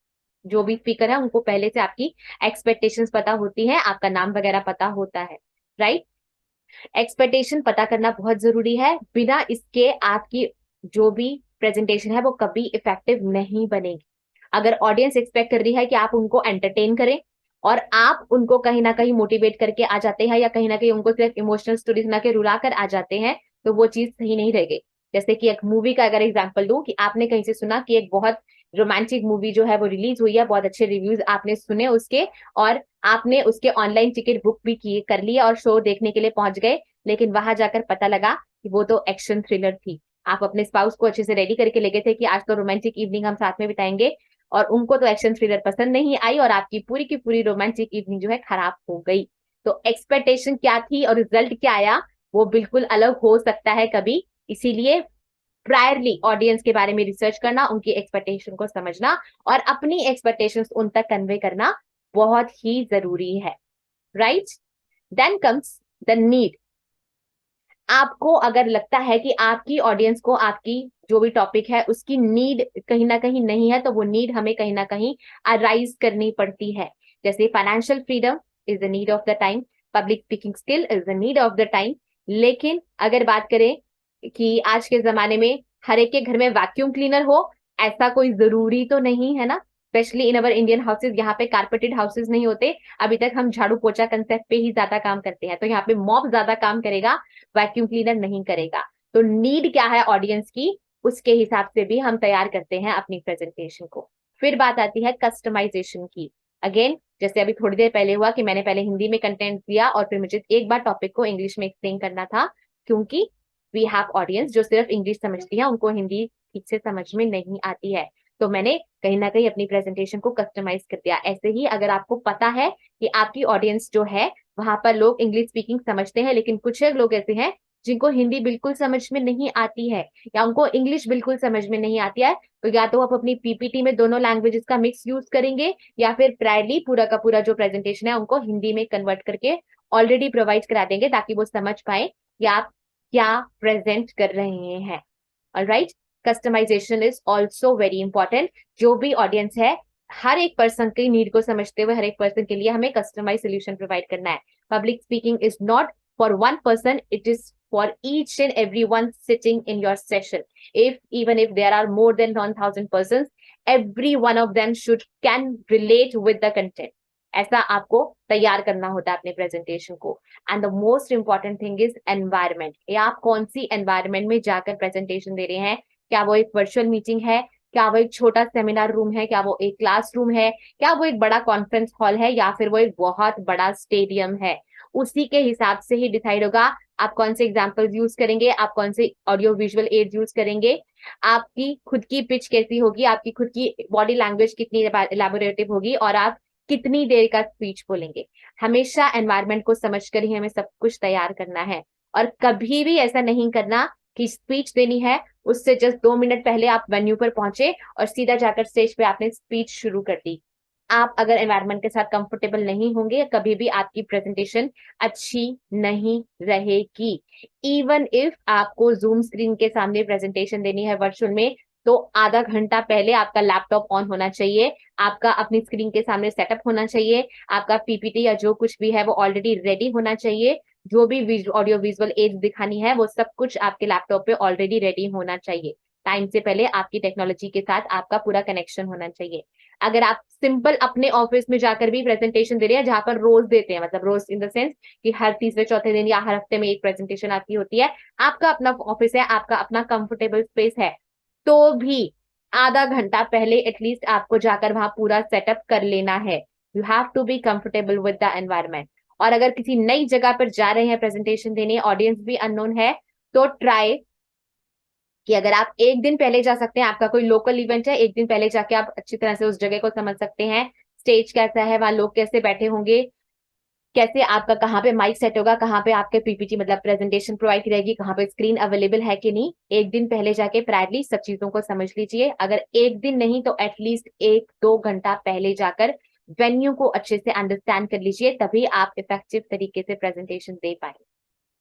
S1: जो भी स्पीकर है उनको पहले से आपकी एक्सपेक्टेशंस पता होती है, आपका नाम वगैरह पता होता है, राइट। एक्सपेक्टेशन पता करना बहुत जरूरी है, बिना इसके आपकी जो भी प्रेजेंटेशन है वो कभी इफेक्टिव नहीं बनेगी। अगर ऑडियंस एक्सपेक्ट कर रही है कि आप उनको एंटरटेन करें और आप उनको कहीं ना कहीं मोटिवेट करके आ जाते हैं, या कहीं ना कहीं उनको सिर्फ इमोशनल स्टोरी सुना के रुला कर आ जाते हैं, तो वो चीज सही नहीं रहेगी। जैसे कि एक मूवी का अगर एग्जांपल दूं कि आपने कहीं से सुना कि एक बहुत रोमांटिक मूवी जो है वो रिलीज हुई है, बहुत अच्छे रिव्यूज आपने सुने उसके, और आपने उसके ऑनलाइन टिकट बुक भी किए कर लिए और शो देखने के लिए पहुंच गए, लेकिन वहां जाकर पता लगा कि वो तो एक्शन थ्रिलर थी। आप अपने स्पाउस को अच्छे से रेडी करके ले गए थे कि आज तो रोमांटिक इवनिंग हम साथ में बिताएंगे, और उनको तो एक्शन थ्रिलर पसंद नहीं आई और आपकी पूरी की पूरी रोमांटिक इवनिंग जो है खराब हो गई। तो एक्सपेक्टेशन क्या थी और रिजल्ट क्या आया वो बिल्कुल अलग हो सकता है कभी, इसीलिए प्रायरली ऑडियंस के बारे में रिसर्च करना, उनकी एक्सपेक्टेशन को समझना और अपनी एक्सपेक्टेशंस उन तक कन्वे करना बहुत ही जरूरी है, right. Then comes the need. आपको अगर लगता है कि आपकी ऑडियंस को आपकी जो भी टॉपिक है उसकी नीड कहीं ना कहीं नहीं है, तो वो नीड हमें कहीं ना कहीं अराइज करनी पड़ती है। जैसे financial freedom is the need of the time, public speaking skill is the need of the time. लेकिन अगर बात करें कि आज के जमाने में हर एक के घर में वैक्यूम क्लीनर हो, ऐसा कोई जरूरी तो नहीं है ना, specially in our Indian houses. यहाँ पे कारपेटेड हाउसेज नहीं होते, अभी तक हम झाड़ू पोछा कंसेप्ट पे ही ज्यादा काम करते हैं, तो यहाँ पे मॉप ज्यादा काम करेगा, वैक्यूम क्लीनर नहीं करेगा। तो नीड क्या है ऑडियंस की, उसके हिसाब से भी हम तैयार करते हैं अपनी प्रेजेंटेशन को। फिर बात आती है कस्टमाइजेशन की। अगेन जैसे अभी थोड़ी देर पहले हुआ कि मैंने पहले हिंदी में कंटेंट दिया और फिर मुझे एक बार टॉपिक को इंग्लिश में एक्सप्लेन करना था, क्योंकि वी हैव ऑडियंस जो सिर्फ इंग्लिश समझती है, उनको हिंदी ठीक से समझ में नहीं आती है, तो मैंने कहीं ना कहीं अपनी प्रेजेंटेशन को कस्टमाइज कर दिया। ऐसे ही अगर आपको पता है कि आपकी ऑडियंस जो है वहां पर लोग इंग्लिश स्पीकिंग समझते हैं, लेकिन कुछ लोग ऐसे हैं जिनको हिंदी बिल्कुल समझ में नहीं आती है या उनको इंग्लिश बिल्कुल समझ में नहीं आती है, तो या तो आप अपनी पीपीटी में दोनों लैंग्वेजेस का मिक्स यूज करेंगे या फिर प्रायरली पूरा का पूरा जो प्रेजेंटेशन है उनको हिंदी में कन्वर्ट करके ऑलरेडी प्रोवाइड करा देंगे, ताकि वो समझ पाए कि आप क्या प्रेजेंट कर रहे हैं। Alright, customisation is also very important. जो भी ऑडियंस है, हर एक पर्सन की नीड को समझते हुए हर एक पर्सन के लिए हमें कस्टमाइज सोल्यूशन प्रोवाइड करना है। Public speaking is not for one person, it is for each and everyone sitting in your session. Even if there are more than 1,000 persons, every one of them can relate with the content. ऐसा आपको तैयार करना होता है अपने presentation को। And the most important thing is environment. आप कौन सी एनवायरमेंट में जाकर प्रेजेंटेशन दे रहे हैं, क्या वो एक वर्चुअल मीटिंग है, क्या वो एक छोटा सेमिनार रूम है, क्या वो एक क्लास रूम है, क्या वो एक बड़ा कॉन्फ्रेंस हॉल है, या फिर वो एक बहुत बड़ा स्टेडियम है। उसी के हिसाब से ही डिसाइड होगा आप कौन से एग्जाम्पल्स यूज करेंगे, आप कौन से ऑडियो विजुअल एड्स यूज करेंगे, आपकी खुद की पिच कैसी होगी, आपकी खुद की बॉडी लैंग्वेज कितनी एलैबोरेटिव होगी और आप कितनी देर का स्पीच बोलेंगे। हमेशा एनवायरनमेंट को समझकर ही हमें सब कुछ तैयार करना है, और कभी भी ऐसा नहीं करना कि स्पीच देनी है उससे जस्ट 2 मिनट पहले आप वेन्यू पर पहुंचे और सीधा जाकर स्टेज पे आपने स्पीच शुरू कर दी। आप अगर एनवायरनमेंट के साथ कंफर्टेबल नहीं होंगे, कभी भी आपकी प्रेजेंटेशन अच्छी नहीं रहेगी। इवन इफ आपको जूम स्क्रीन के सामने प्रेजेंटेशन देनी है वर्चुअल में, तो आधा घंटा पहले आपका लैपटॉप ऑन होना चाहिए, आपका अपनी स्क्रीन के सामने सेटअप होना चाहिए, आपका पीपीटी या जो कुछ भी है वो ऑलरेडी रेडी होना चाहिए, जो भी ऑडियो विजुअल एड्स दिखानी है वो सब कुछ आपके लैपटॉप पे ऑलरेडी रेडी होना चाहिए। टाइम से पहले आपकी टेक्नोलॉजी के साथ आपका पूरा कनेक्शन होना चाहिए। अगर आप सिंपल अपने ऑफिस में जाकर भी प्रेजेंटेशन दे रहे हैं, जहां पर रोज देते हैं, मतलब रोज इन द सेंस कि हर तीसरे चौथे दिन या हर हफ्ते में एक प्रेजेंटेशन आपकी होती है, आपका अपना ऑफिस है, आपका अपना कंफर्टेबल स्पेस है, तो भी आधा घंटा पहले एटलीस्ट आपको जाकर वहां पूरा सेटअप कर लेना है। You have to be comfortable with the environment. और अगर किसी नई जगह पर जा रहे हैं प्रेजेंटेशन देने, ऑडियंस भी अननोन है, तो ट्राई कि अगर आप एक दिन पहले जा सकते हैं, आपका कोई लोकल इवेंट है, एक दिन पहले जाके आप अच्छी तरह से उस जगह को समझ सकते हैं, स्टेज कैसा है, वहां लोग कैसे बैठे होंगे, कैसे आपका कहाँ पे माइक सेट होगा, कहाँ पे आपके पीपीटी मतलब प्रेजेंटेशन प्रोवाइड की रहेगी, कहाँ पे स्क्रीन अवेलेबल है कि नहीं, एक दिन पहले जाके प्रायरली सब चीजों को समझ लीजिए। अगर एक दिन नहीं तो एटलीस्ट 1-2 घंटा पहले जाकर वेन्यू को अच्छे से अंडरस्टैंड कर लीजिए, तभी आप इफेक्टिव तरीके से प्रेजेंटेशन दे पाए।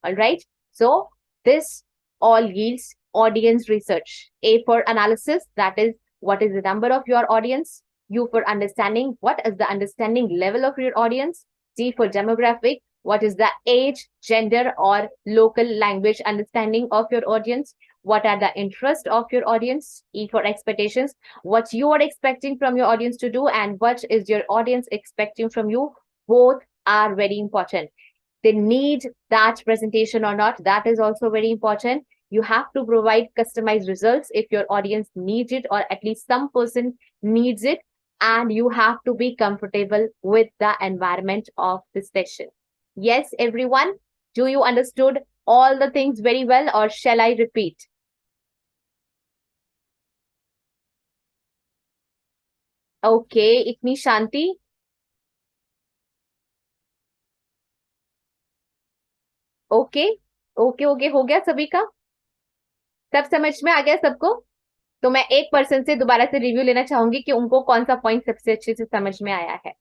S1: Alright, so this all yields audience research. A for analysis, that is what is the number of your audience. U for understanding, what is the understanding level of your audience. D for demographic, what is the age, gender or local language understanding of your audience. What are the interests of your audience. E for expectations, what you are expecting from your audience to do and what is your audience expecting from you. Both are very important. They need that presentation or not, that is also very important. You have to provide customized results if your audience needs it, or at least some person needs it, and you have to be comfortable with the environment of the session. Yes, everyone, do you understood all the things very well, or shall I repeat? Okay, इतनी शांति? Okay okay okay, हो गया सभी का? सब समझ में आ गया सबको? तो मैं एक पर्सन से दोबारा से रिव्यू लेना चाहूंगी कि उनको कौन सा पॉइंट सबसे अच्छे से समझ में आया है.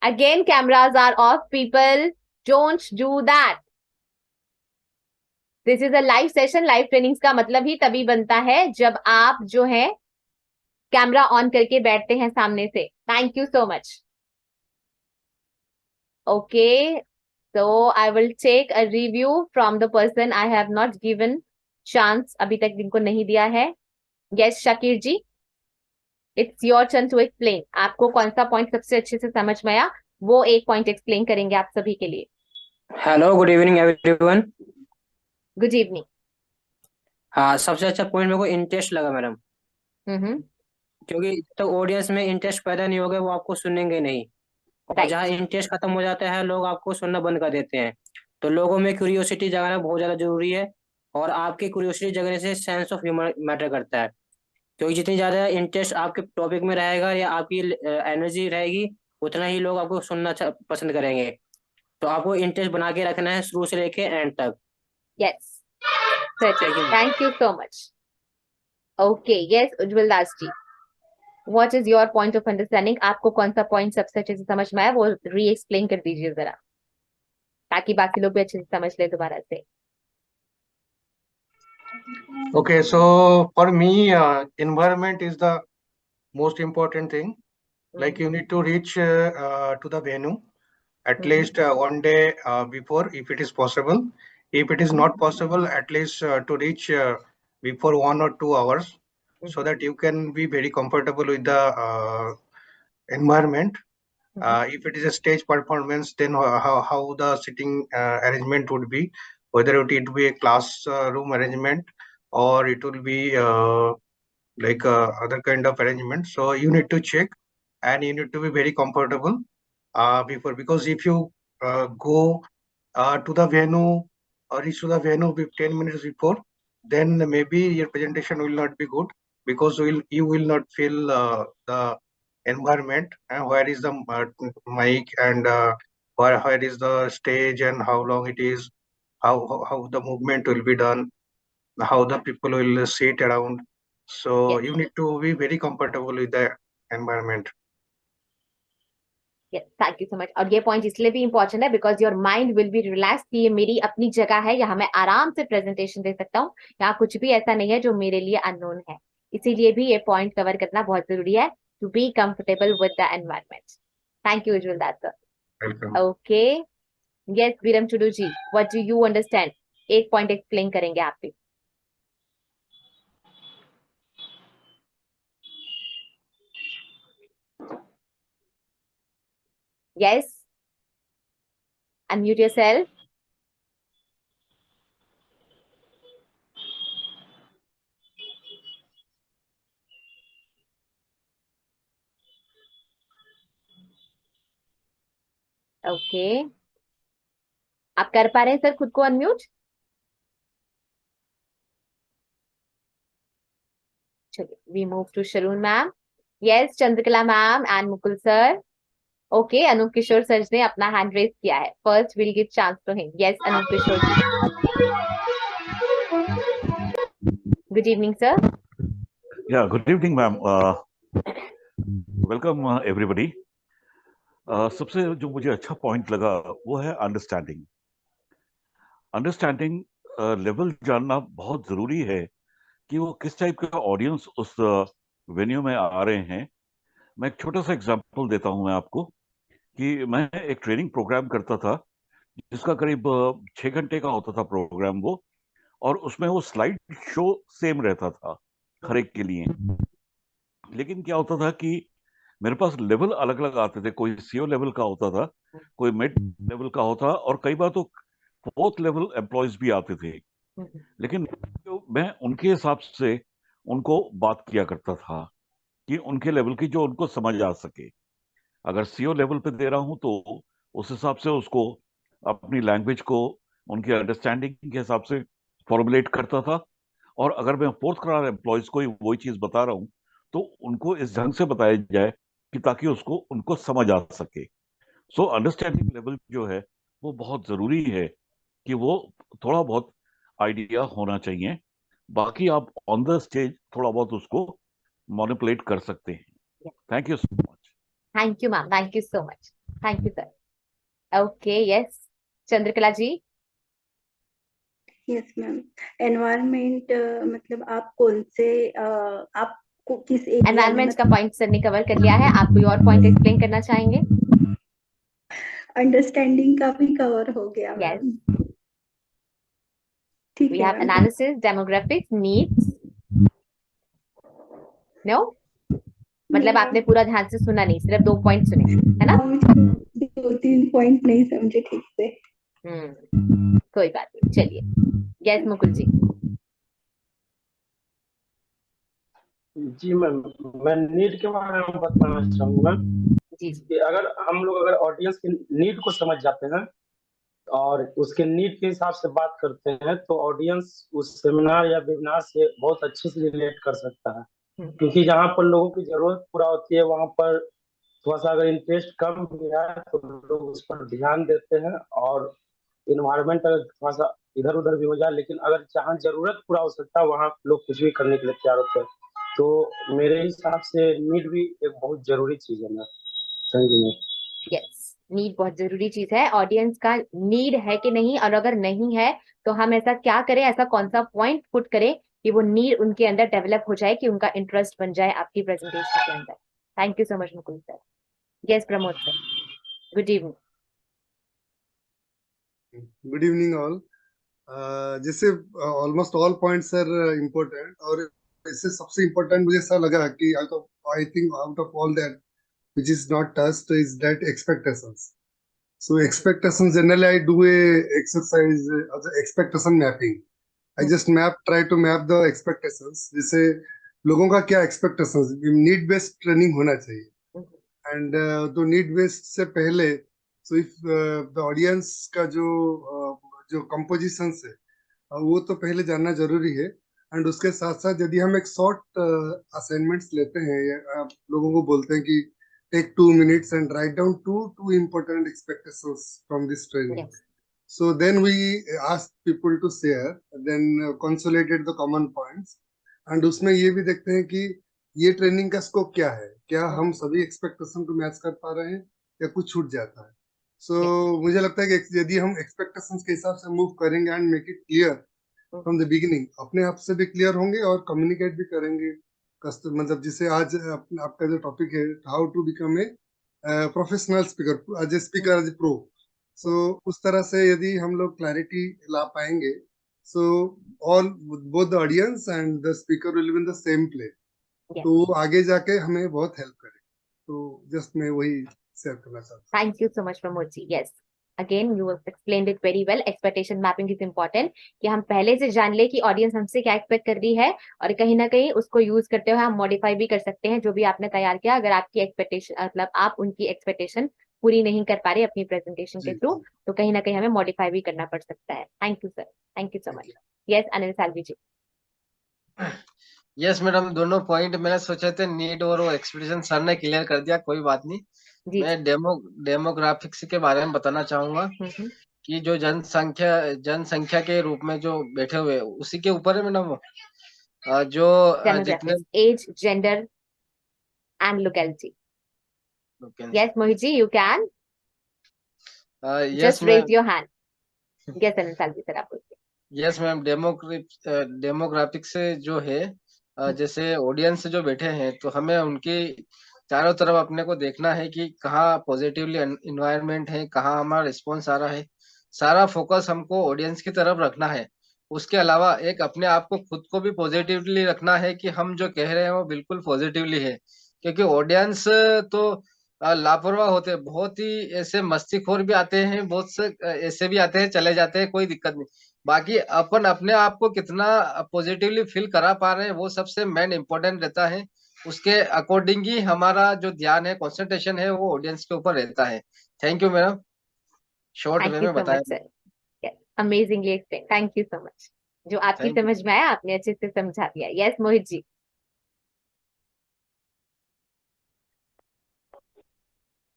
S1: Again, cameras are off, people don't do that. This is a live session. Live trainings का मतलब ही तभी बनता है जब आप जो है कैमरा ऑन करके बैठते हैं सामने से. Thank you so much. Okay, so I will take a review from the person I have not given chance, अभी तक जिनको नहीं दिया है. Yes, Shakir ji, it's your turn to explain. आपको कौन सा पॉइंट सबसे अच्छे से समझ में आया, वो एक पॉइंट एक्सप्लेन करेंगे आप सभी के लिए.
S9: Hello, good evening everyone.
S1: Good evening.
S9: हाँ, सबसे अच्छा पॉइंट मेरे को इंटरेस्ट लगा मैडम, क्योंकि तो ऑडियंस में इंटरेस्ट पैदा नहीं होगा वो आपको सुनेंगे नहीं, और
S1: Right.
S9: जहाँ इंटरेस्ट खत्म हो जाता है लोग आपको सुनना बंद कर देते हैं. तो लोगों में क्यूरियोसिटी जगाना बहुत ज्यादा जरूरी है, और आपकी क्यूरियोसिटी जगने से सेंस ऑफ ह्यूमर मैटर करता है, क्योंकि जितनी ज्यादा इंटरेस्ट आपके टॉपिक में रहेगा या आपकी एनर्जी रहेगी उतना ही लोग आपको सुनना पसंद करेंगे. तो आपको इंटरेस्ट बना के रखना है शुरू से लेके एंड तक.
S1: Yes, certainly. Thank you so much. Okay, yes, Ujjwal Das ji, what is your point of understanding? आपको कौन सा पॉइंट सबसे अच्छे से समझ में आया, वो री एक्सप्लेन कर दीजिए जरा, ताकि बाकी लोग भी अच्छे से समझ ले दोबारा से.
S10: Okay, so for me, environment is the most important thing. Like you need to reach to the venue at least one day before, if it is possible. If it is not possible, at least to reach before 1 or 2 hours, so that you can be very comfortable with the environment. If it is a stage performance, then how the sitting arrangement would be, whether it would be a classroom arrangement or it will be like other kind of arrangement. So you need to check, and you need to be very comfortable before, because if you go to the venue or reach to the venue with 10 minutes before, then maybe your presentation will not be good, because you will not feel the environment, and where is the mic, and where is the stage, and how long it is, how the movement will be done, how the people will sit around. So
S1: Yes.
S10: you need to be very comfortable with the environment.
S1: Yes, thank you so much. और ये point इसलिए भी important है because your mind will be relax कि ये मेरी अपनी जगह है, यहाँ मैं आराम से प्रेजेंटेशन दे सकता हूँ, यहाँ कुछ भी ऐसा नहीं है जो मेरे लिए अननोन है. इसीलिए भी ये पॉइंट कवर करना बहुत जरूरी है, to be comfortable with the environment. Thank you Ujjwal Das sir.
S10: Welcome.
S1: Okay, yes Viram Tudu ji, what do you understand? एक पॉइंट एक्सप्लेन करेंगे आप भी. Yes, unmute yourself. ओके, आप कर पा रहे हैं सर खुद को अनम्यूट? चलिए, we move to Sharun ma'am. Yes, Chandrakala ma'am and Mukul sir. Okay, Anup Kishore sir ने अपना हैंड रेज किया है. First will give chance to him. Yes, Anup Kishore ji. Good evening sir.
S11: Yeah, good evening, ma'am. Welcome, everybody. सबसे जो मुझे अच्छा पॉइंट लगा वो है अंडरस्टैंडिंग. अंडरस्टैंडिंग लेवल जानना बहुत जरूरी है कि वो किस टाइप का ऑडियंस उस वेन्यू में आ रहे हैं. मैं एक छोटा सा एग्जांपल देता हूं मैं आपको कि मैं एक ट्रेनिंग प्रोग्राम करता था जिसका करीब 6 घंटे का होता था प्रोग्राम वो, और उसमें वो स्लाइड शो सेम रहता था हर एक के लिए. लेकिन क्या होता था कि मेरे पास लेवल अलग अलग आते थे. कोई सीओ लेवल का होता था, कोई मिड लेवल का होता, और कई बार तो 4th लेवल एम्प्लॉयज भी आते थे लेकिन जो मैं उनके हिसाब से उनको बात किया करता था कि उनके लेवल की जो उनको समझ आ सके। अगर सीओ लेवल पे दे रहा हूं तो उस हिसाब से उसको अपनी लैंग्वेज को उनकी अंडरस्टैंडिंग के हिसाब से फॉर्मुलेट करता था। और अगर मैं फोर्थ क्लास एम्प्लॉयज को ही वही चीज बता रहा हूं तो उनको इस ढंग से बताया जाए कि ताकि उसको उनको समझ आ सके। सो अंडरस्टैंडिंग लेवल जो है वो बहुत जरूरी है कि वो थोड़ा बहुत आइडिया होना चाहिए। बाकी आप ऑन द स्टेज थोड़ा बहुत उसको मॉनिपुलेट कर सकते हैं। Thank you so much.
S1: Thank you ma'am, thank you so much, thank you sir. Okay, yes Chandrakala ji.
S6: Yes ma'am. Environment मतलब आप कौन से आपको किस एरिया में
S1: एनवायरमेंट का पॉइंट सर ने कवर कर लिया है, आप कोई और पॉइंट एक्सप्लेन करना चाहेंगे?
S6: अंडरस्टैंडिंग का भी कवर हो गया
S1: यस,
S6: मैम। ठीक
S1: वी
S6: है
S1: have
S6: ma'am.
S1: Analysis, demographics, needs. No, मतलब आपने पूरा ध्यान से सुना नहीं, सिर्फ 2 पॉइंट सुने, है ना?
S6: 2-3 पॉइंट नहीं समझे ठीक से।
S1: कोई बात नहीं, चलिए। यस मुकुल जी।
S5: जी मैम, मैं नीड के बारे में बताना चाहूंगा
S1: जी
S5: कि अगर ऑडियंस की नीड को समझ जाते हैं और उसके नीड के हिसाब से बात करते हैं तो ऑडियंस उस सेमिनार या वेबिनार से बहुत अच्छे से रिलेट कर सकता है। क्योंकि जहाँ पर लोगों की जरूरत पूरा होती है वहां पर थोड़ा सा अगर इंटरेस्ट कम भी है तो लोग उस पर ध्यान देते हैं, और इन्वायरमेंट अगर थोड़ा सा इधर उधर भी हो जाए लेकिन अगर जहाँ जरूरत पूरा हो सकता है वहाँ लोग कुछ भी करने के लिए तैयार होते हैं। तो मेरे हिसाब से नीड भी एक बहुत जरूरी चीज है ना, समझ में।
S1: यस, नीड बहुत जरूरी चीज है। ऑडियंस का नीड है कि नहीं, और अगर नहीं है तो हम ऐसा क्या करें, ऐसा कौन सा पॉइंट पुट करें कि वो नीड उनके अंदर डेवलप हो जाए, कि उनका इंटरेस्ट बन जाए आपकी प्रेजेंटेशन के अंदर। Thank you so much Mukul sir. Yes Pramod sir, good evening.
S12: Good evening all. जैसे almost all points are important, और इससे सबसे इम्पोर्टेंट मुझे ऐसा लगा कि I think out of all that which is not touched is that expectations. So expectations, generally I do a exercise as a expectation mapping. I just try to map the expectations. जैसे लोगों का क्या expectations, need based training होना चाहिए, and तो need based से पहले so if the audience का जो compositions है वो तो पहले जानना जरूरी है। एंड उसके साथ साथ यदि हम एक शॉर्ट असाइनमेंट्स लेते हैं या आप लोगों को बोलते हैं कि take 2 minutes and write down two important expectations from this training.
S1: Yes.
S12: So then we ask people to share, then consolidated the common points, and उसमें ये भी देखते हैं कि ये ट्रेनिंग का स्कोप क्या है, क्या हम सभी एक्सपेक्टेशन को मैच कर पा रहे हैं या कुछ छूट जाता है। सो मुझे लगता है कि यदि हम एक्सपेक्टेशंस के हिसाब से मूव करेंगे and make it clear from the beginning, अपने आप से भी क्लियर होंगे और कम्युनिकेट भी करेंगे मतलब जिसे आज आपका जो टॉपिक है how to become a professional speaker, as a speaker, as a pro. So उस तरह से यदि हम लोग क्लैरिटी ला पाएंगे so all both the audience and the speaker will be in the same play, तो आगे जाके हमें बहुत हेल्प करे। तो जस्ट मैं वही शेयर करना चाहता हूँ।
S1: Thank you so much Pramod ji. Yes, again you explained it very well. Expectation mapping is important, कि हम पहले से जान ले कि ऑडियंस हमसे क्या एक्सपेक्ट कर रही है, और कहीं ना कहीं उसको यूज करते हुए हम मॉडिफाई भी कर सकते हैं जो भी आपने तैयार किया। अगर आपकी एक्सपेक्टेशन मतलब आप उनकी एक्सपेक्टेशन पूरी नहीं कर पा रहे अपनी प्रेजेंटेशन के थ्रू, तो कहीं ना कहीं हमें मॉडिफाई भी करना पड़ सकता है। Thank you sir, thank you so much. Yes Anil Salvi ji.
S4: Yes madam, दोनों पॉइंट मैंने सोचे थे, नीड और वो एक्सपेक्टेशन सर ने क्लियर कर दिया, कोई बात नहीं। मैं डेमोग्राफिक्स के बारे में बताना चाहूंगा कि जो जनसंख्या के रूप में जो बैठे हुए उसी के ऊपर है मैडम। जो जितने
S1: age, gender and locality. Yes Mohit ji, you can just raise your hand. Yes Anil Salvi sir, आप बोलिए।
S4: यस मैम, डेमोग्राफिक से जो है जैसे ऑडियंस जो बैठे हैं तो हमें उनकी चारों तरफ अपने को देखना है कि कहाँ पॉजिटिवली इन्वायरमेंट है, कहाँ हमारा रिस्पॉन्स आ रहा है। सारा फोकस हमको ऑडियंस की तरफ रखना है। उसके अलावा एक अपने आप को खुद को भी पॉजिटिवली रखना है कि हम जो कह रहे हैं वो बिल्कुल पॉजिटिवली है, क्योंकि ऑडियंस तो लापरवाह होते हैं, बहुत ही ऐसे मस्तीखोर भी आते हैं, बहुत से ऐसे भी आते हैं, चले जाते हैं, कोई दिक्कत नहीं। बाकी अपन अपने आप को कितना पॉजिटिवली फील करा पा रहे हैं वो सबसे मेन इम्पोर्टेंट रहता है। उसके अकॉर्डिंग ही हमारा जो ध्यान है, कंसंट्रेशन है, वो ऑडियंस के ऊपर रहता है। Thank you madam, short
S1: thank
S4: way
S1: you
S4: में
S1: सो
S4: बताया।
S1: Much sir, amazingly explain, thank you so much. जो आपकी
S4: थैंक यू।
S1: समझ में आया आपने अच्छे से समझा दिया। Yes Mohit ji.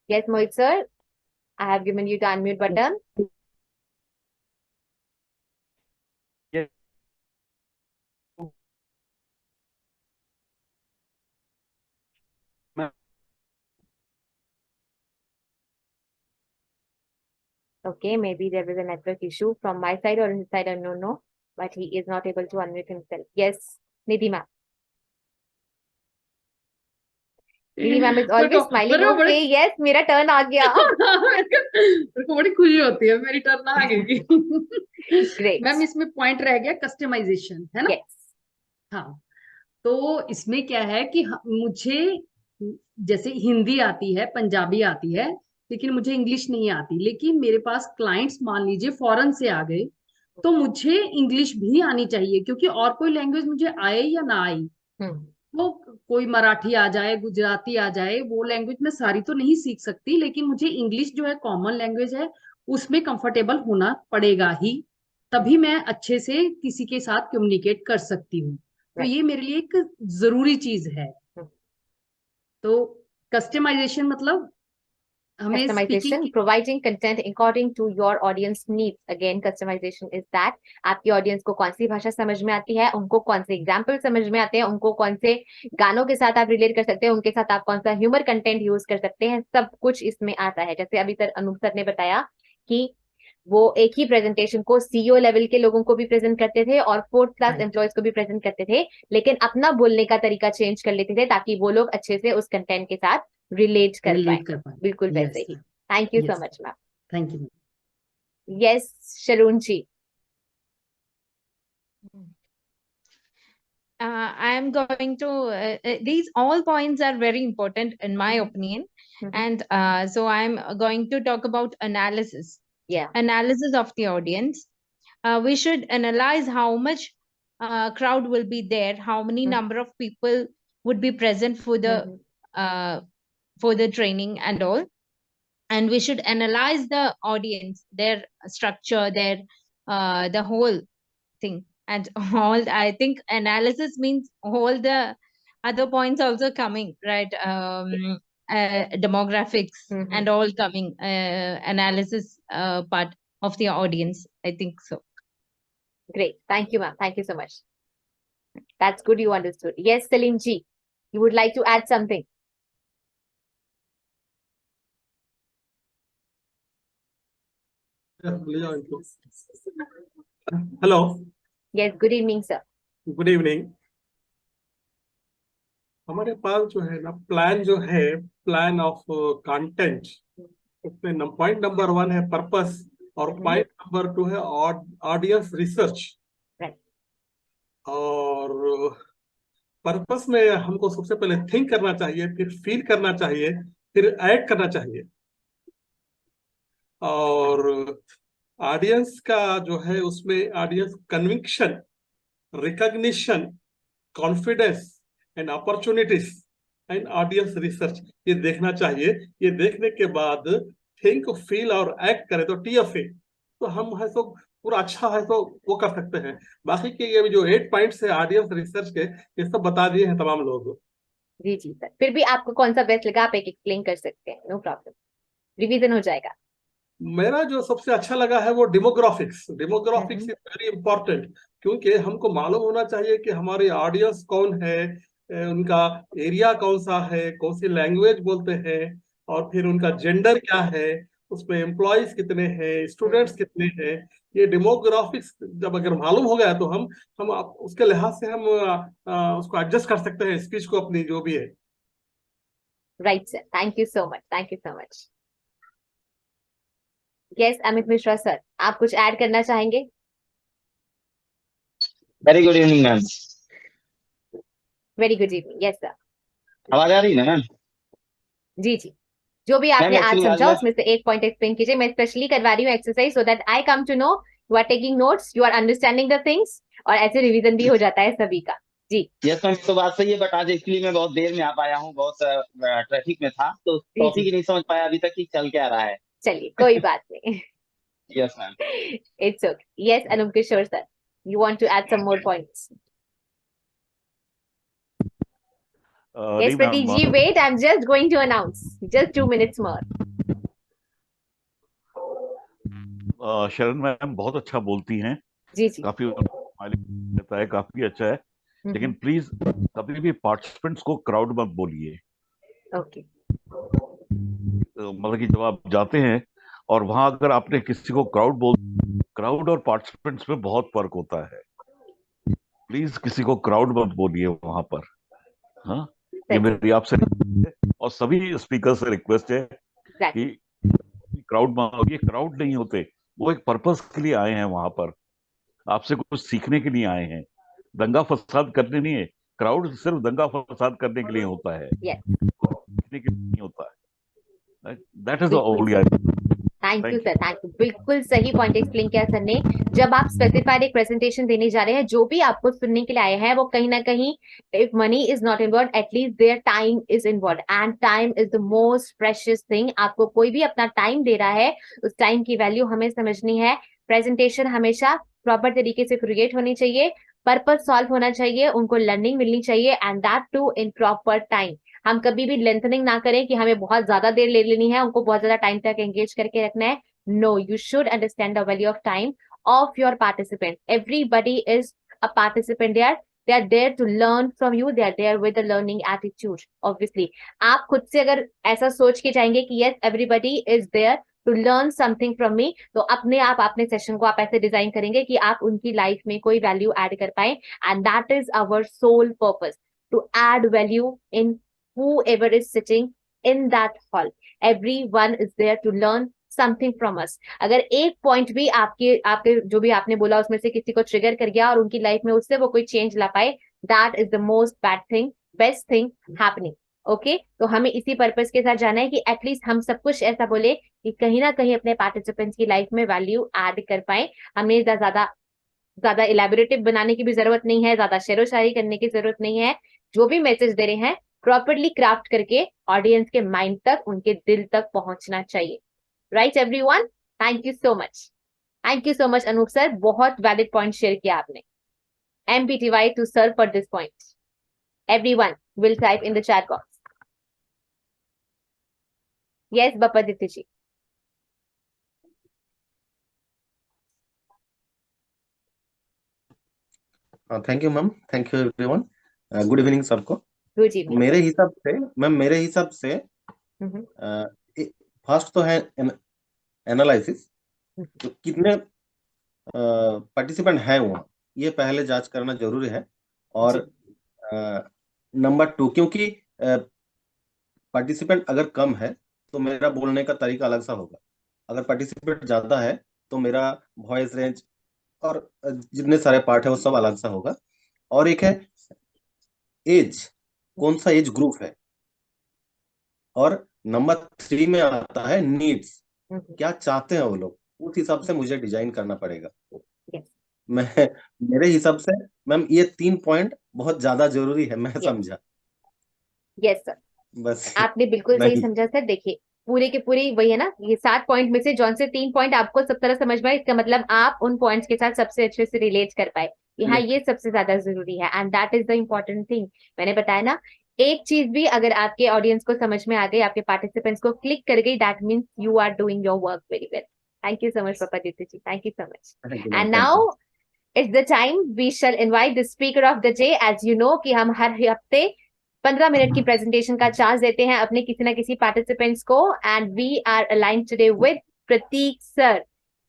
S1: Yes Mohit sir, I have given you the unmute button.
S11: ये मैं
S1: Okay, maybe there was a network issue from my side or his side, I don't know, but he is not able to unmute himself. Yes, Nidhi ma'am. Nidhi ma'am is
S7: मेरे
S1: always
S7: को
S1: smiling.
S7: मेरे को बड़े
S1: Okay, yes, मेरा turn आ गया.
S7: मेरे को बड़ी खुशी होती है, मेरी टर्न आ गई।
S1: Great.
S7: मैम इसमें पॉइंट रह गया कस्टमाइजेशन, है ना?
S1: Yes.
S7: हाँ, तो इसमें क्या है कि मुझे जैसे हिंदी आती है, पंजाबी आती है, लेकिन मुझे इंग्लिश नहीं आती। लेकिन मेरे पास क्लाइंट्स मान लीजिए फॉरेन से आ गए, तो मुझे इंग्लिश भी आनी चाहिए, क्योंकि और कोई लैंग्वेज मुझे आए या ना आए, वो कोई मराठी आ जाए, गुजराती आ जाए, वो लैंग्वेज मैं सारी तो नहीं सीख सकती, लेकिन मुझे इंग्लिश जो है कॉमन लैंग्वेज है, उसमें कंफर्टेबल होना पड़ेगा ही, तभी मैं अच्छे से किसी के साथ कम्युनिकेट कर सकती हूँ। तो ये मेरे लिए एक जरूरी चीज है। तो कस्टमाइजेशन मतलब हमें
S1: Customization,
S7: speaking
S1: providing content according to your audience needs. Again, customization is that आपकी ऑडियंस को कौन सी भाषा समझ में आती है, उनको कौन से एग्जाम्पल समझ में आते हैं, उनको कौन से गानों के साथ आप रिलेट कर सकते हैं, उनके साथ आप कौन सा ह्यूमर कंटेंट यूज कर सकते हैं, सब कुछ इसमें आता है। जैसे अभी सर अनूप सर ने बताया कि वो एक ही प्रेजेंटेशन को सीईओ लेवल के लोगों को भी प्रेजेंट करते थे और 4th क्लास एम्प्लॉयज को भी प्रेजेंट करते थे, लेकिन अपना बोलने का तरीका चेंज कर लेते थे ताकि वो लोग अच्छे से उस कंटेंट के साथ रिलेट कर पाए। बिल्कुल वैसे ही। Thank you so much ma'am.
S7: Thank you.
S1: Yes Sharun ji.
S13: I am going to, these all points are very important in my opinion. And so I'm going to talk about analysis.
S1: Yeah.
S13: Analysis of the audience. We should analyze how much crowd will be there, how many number of people would be present for the training and all. And we should analyze the audience, their structure, their the whole thing. And all, I think analysis means all the other points also coming, right? Demographics and all coming, analysis part of the audience. I think so.
S1: Great. Thank you, ma'am. Thank you so much. That's good you understood. Yes, Salim ji, you would like to add something?
S14: Hello.
S1: Yes, good evening, sir.
S14: Good evening. हमारे पास जो है ना plan जो है, plan of content, उसमें point number 1 है purpose और point number 2 है ऑडियंस रिसर्च। और पर्पस में हमको सबसे पहले थिंक करना चाहिए, फिर फील करना चाहिए, फिर ऐड करना चाहिए। और ऑडियंस का जो है उसमें audience conviction, recognition, confidence and opportunities and audience research, ये देखना चाहिए। ये देखने के बाद थिंक, फील और एक्ट करें तो TFA, तो हम है तो पूरा अच्छा है तो वो कर सकते हैं। बाकी के ये जो 8 पॉइंट्स है ऑडियंस रिसर्च के, ये सब बता दिए हैं तमाम लोग।
S1: जी जी सर, फिर भी आपको कौन सा बेस्ट लगा आप एक एक्सप्लेन कर सकते हैं, नो प्रॉब्लम, रिवीजन हो जाएगा।
S14: मेरा जो सबसे अच्छा लगा है वो demographics. Demographics is very important, क्योंकि हमको मालूम होना चाहिए कि हमारी ऑडियंस कौन है, उनका एरिया कौन सा है, कौन सी लैंग्वेज बोलते हैं, और फिर उनका जेंडर क्या है, उसमें एम्प्लॉयज कितने हैं, स्टूडेंट्स कितने हैं। ये डेमोग्राफिक्स जब अगर मालूम हो गया तो हम उसके लिहाज से हम उसको एडजस्ट कर सकते हैं स्पीच को अपनी, जो भी है।
S1: Right sir, thank you so much, thank you so much. Yes Amit Mishra sir, आप कुछ ऐड करना चाहेंगे?
S15: Very good evening ma'am.
S1: Very good evening. Yes sir,
S15: आवाज आ रही है ना मैम?
S1: जी जी। जो भी आपने आज
S15: एक्चुअली आज
S1: समझा
S15: मैं
S1: उसमें से एक पॉइंट एक्सप्लेन कीजिए। मैं स्पेशली करवा रही हूँ exercise so that I come to know you are taking notes, you are understanding the things, और ऐसे रिवीजन भी हो जाता है सभी का। जी
S15: यस मैम, तो बात सही है, बट आज एक्चुअली मैं बहुत देर में आ पाया हूँ, बहुत ट्रैफिक में था, तो
S1: जी
S15: टॉपिक
S1: जी,
S15: ही नहीं समझ पाया अभी तक कि चल क्या रहा है।
S1: चलिए कोई बात नहीं।
S15: Yes ma'am.
S1: It's okay. Yes Anup Kishore sir, you want to add some more points? Yes,
S11: नहीं
S1: Pratik
S11: ma'am,
S1: ji, wait, I'm just going to announce. Just 2 minutes more.
S11: शरण मैम बहुत अच्छा बोलती हैं,
S1: जी जी।
S11: काफी स्माइलिंग रहता है, काफी अच्छा है, लेकिन प्लीज कभी भी पार्टिसिपेंट्स को क्राउड मत बोलिए।
S1: ओके।
S11: मतलब कि जब आप जाते हैं और वहां अगर आपने किसी को क्राउड और पार्टिसिपेंट्स में बहुत फर्क होता है। प्लीज किसी को क्राउड मत बोलिए वहां पर। हाँ, ये मेरी आपसे और सभी स्पीकर से रिक्वेस्ट है कि क्राउड ये क्राउड नहीं होते, वो एक पर्पस के लिए आए हैं वहां पर, आपसे कुछ सीखने के लिए आए हैं, दंगा फसाद करने नहीं है। क्राउड सिर्फ दंगा फसाद करने के लिए होता है, सीखने के लिए नहीं होता है। That is the only.
S1: Thank you sir, thank you. बिल्कुल सही पॉइंट एक्सप्लेन किया सर ने। जब आप स्पेसिफाइड एक प्रेजेंटेशन देने जा रहे हैं, जो भी आपको सुनने के लिए आए हैं, वो कहीं ना कहीं, if money is not involve, at least their time is involve, and time is the most precious thing. आपको कोई भी अपना टाइम दे रहा है, उस टाइम की वैल्यू हमें समझनी है। प्रेजेंटेशन हमेशा प्रॉपर तरीके से क्रिएट होनी चाहिए, पर्पज सॉल्व होना चाहिए, उनको लर्निंग मिलनी चाहिए, and that too in proper time. हम कभी भी लेंथनिंग ना करें कि हमें बहुत ज्यादा देर ले लेनी है, उनको बहुत ज्यादा टाइम तक एंगेज करके रखना है। No, you should understand the value of time of your participant. Everybody is a participant there. They are there to learn from you. They are there with the learning attitude. Obviously, आप खुद से अगर ऐसा सोच के जाएंगे कि yes, everybody is there to learn something from me, तो अपने आप अपने सेशन को आप ऐसे डिजाइन करेंगे कि आप उनकी लाइफ में कोई वैल्यू ऐड कर पाए, and that is our sole purpose, to add value in whoever is sitting in that hall. Everyone is there to learn something from us. अगर एक पॉइंट भी आपके जो भी आपने बोला उसमें से किसी को ट्रिगर कर गया और उनकी लाइफ में उससे वो कोई चेंज ला पाए, that is the most bad thing, best thing happening. Okay, तो हमें इसी पर्पस के साथ जाना है कि एटलीस्ट हम सब कुछ ऐसा बोले कि कहीं ना कहीं अपने पार्टिसिपेंट्स की लाइफ में वैल्यू ऐड कर पाए। हमें ज्यादा इलेबोरेटिव बनाने की भी जरूरत नहीं है, ज्यादा शेरो शायरी करने की जरूरत नहीं है। जो भी मैसेज दे रहे हैं प्रॉपरली क्राफ्ट करके ऑडियंस के माइंड तक, उनके दिल तक पहुंचना चाहिए। Right everyone, thank you so much. Thank you so much Anoop sir, बहुत वैलिड पॉइंट शेयर किया आपने। MPTY to sir for this point. Everyone will type in the chat box. Yes Bapaditya ji.
S16: Thank you ma'am, thank you everyone. Good evening सबको।
S1: Good evening.
S16: मेरे हिसाब से ma'am, मेरे हिसाब से फर्स्ट तो है एनालिसिस, तो कितने पार्टिसिपेंट है वहाँ, ये पहले जांच करना जरूरी है। और नंबर 2, क्योंकि पार्टिसिपेंट अगर कम है तो मेरा बोलने का तरीका अलग सा होगा, अगर पार्टिसिपेंट ज्यादा है तो मेरा वॉइस रेंज और जितने सारे पार्ट है वो सब अलग सा होगा। और एक है एज, कौन सा एज ग्रुप है। और नंबर 3 में आता है नीड्स, क्या चाहते हैं वो लोग, उस हिसाब से मुझे डिजाइन करना पड़ेगा। मेरे हिसाब से मैम ये 3 पॉइंट बहुत ज्यादा जरूरी है, मैं समझा।
S1: यस सर,
S16: बस
S1: आपने बिल्कुल सही समझा सर। देखिए पूरे के पूरे वही है ना, ये 7 पॉइंट में से जौन से 3 पॉइंट आपको सब तरह समझ में आए, इसका मतलब आप उन पॉइंट्स के साथ सबसे अच्छे से रिलेट कर पाए कि हाँ ये सबसे ज्यादा जरूरी है, and that is the important thing. मैंने बताया ना, एक चीज भी अगर आपके ऑडियंस को समझ में आ गई, आपके पार्टिसिपेंट्स को क्लिक कर गई, that means you are doing your work very well. Thank you so much Papaditya ji, thank you so much. And now it's the time we shall invite the speaker of the day. As you know कि हम हर हफ्ते 15 minute की presentation का chance देते हैं अपने किसी ना किसी पार्टिसिपेंट्स को, and we are aligned today with Prateek sir.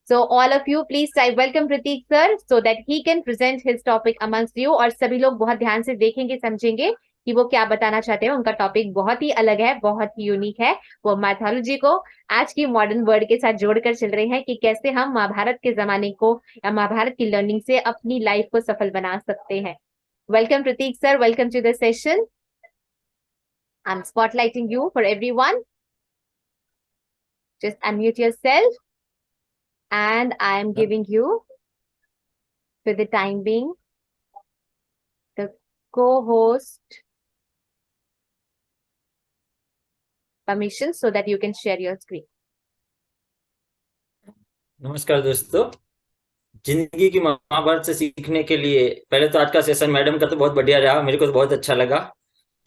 S1: So all of you please type welcome Pratik sir so that he can present his topic amongst you। और सभी लोग बहुत ध्यान से देखेंगे, समझेंगे कि वो क्या बताना चाहते हैं। उनका टॉपिक बहुत ही अलग है, बहुत ही यूनिक है। वो माइथोलॉजी को आज की मॉडर्न वर्ल्ड के साथ जोड़कर चल रहे हैं कि कैसे हम महाभारत के जमाने को या महाभारत की लर्निंग से अपनी लाइफ को सफल बना सकते हैं। Welcome Prateek sir, welcome to the session. I'm spotlighting you for everyone. Just unmute yourself, and I am giving you, for the time being, the co-host permission so that you can share your screen.
S17: नमस्कार दोस्तों, जिंदगी की महाभारत से सीखने के लिए पहले तो आज का सेशन मैडम का तो बहुत बढ़िया रहा, मेरे को तो बहुत अच्छा लगा।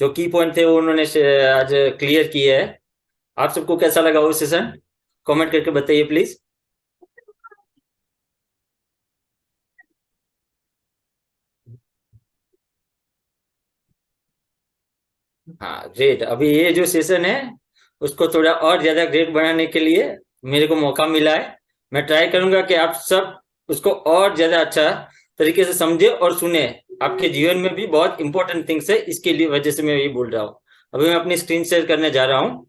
S17: जो की पॉइंट थे वो उन्होंने आज क्लियर किए है। आप सबको कैसा लगा वो सेशन? कमेंट करके बताइए प्लीज। हाँ ग्रेट। अभी ये जो सेशन है उसको थोड़ा और ज्यादा ग्रेट बनाने के लिए मेरे को मौका मिला है। मैं ट्राई करूंगा कि आप सब उसको और ज्यादा अच्छा तरीके से समझे और सुने। आपके जीवन में भी बहुत इंपॉर्टेंट थिंग्स है, इसके लिए वजह से मैं यही बोल रहा हूँ। अभी मैं अपनी स्क्रीन शेयर करने जा रहा हूँ।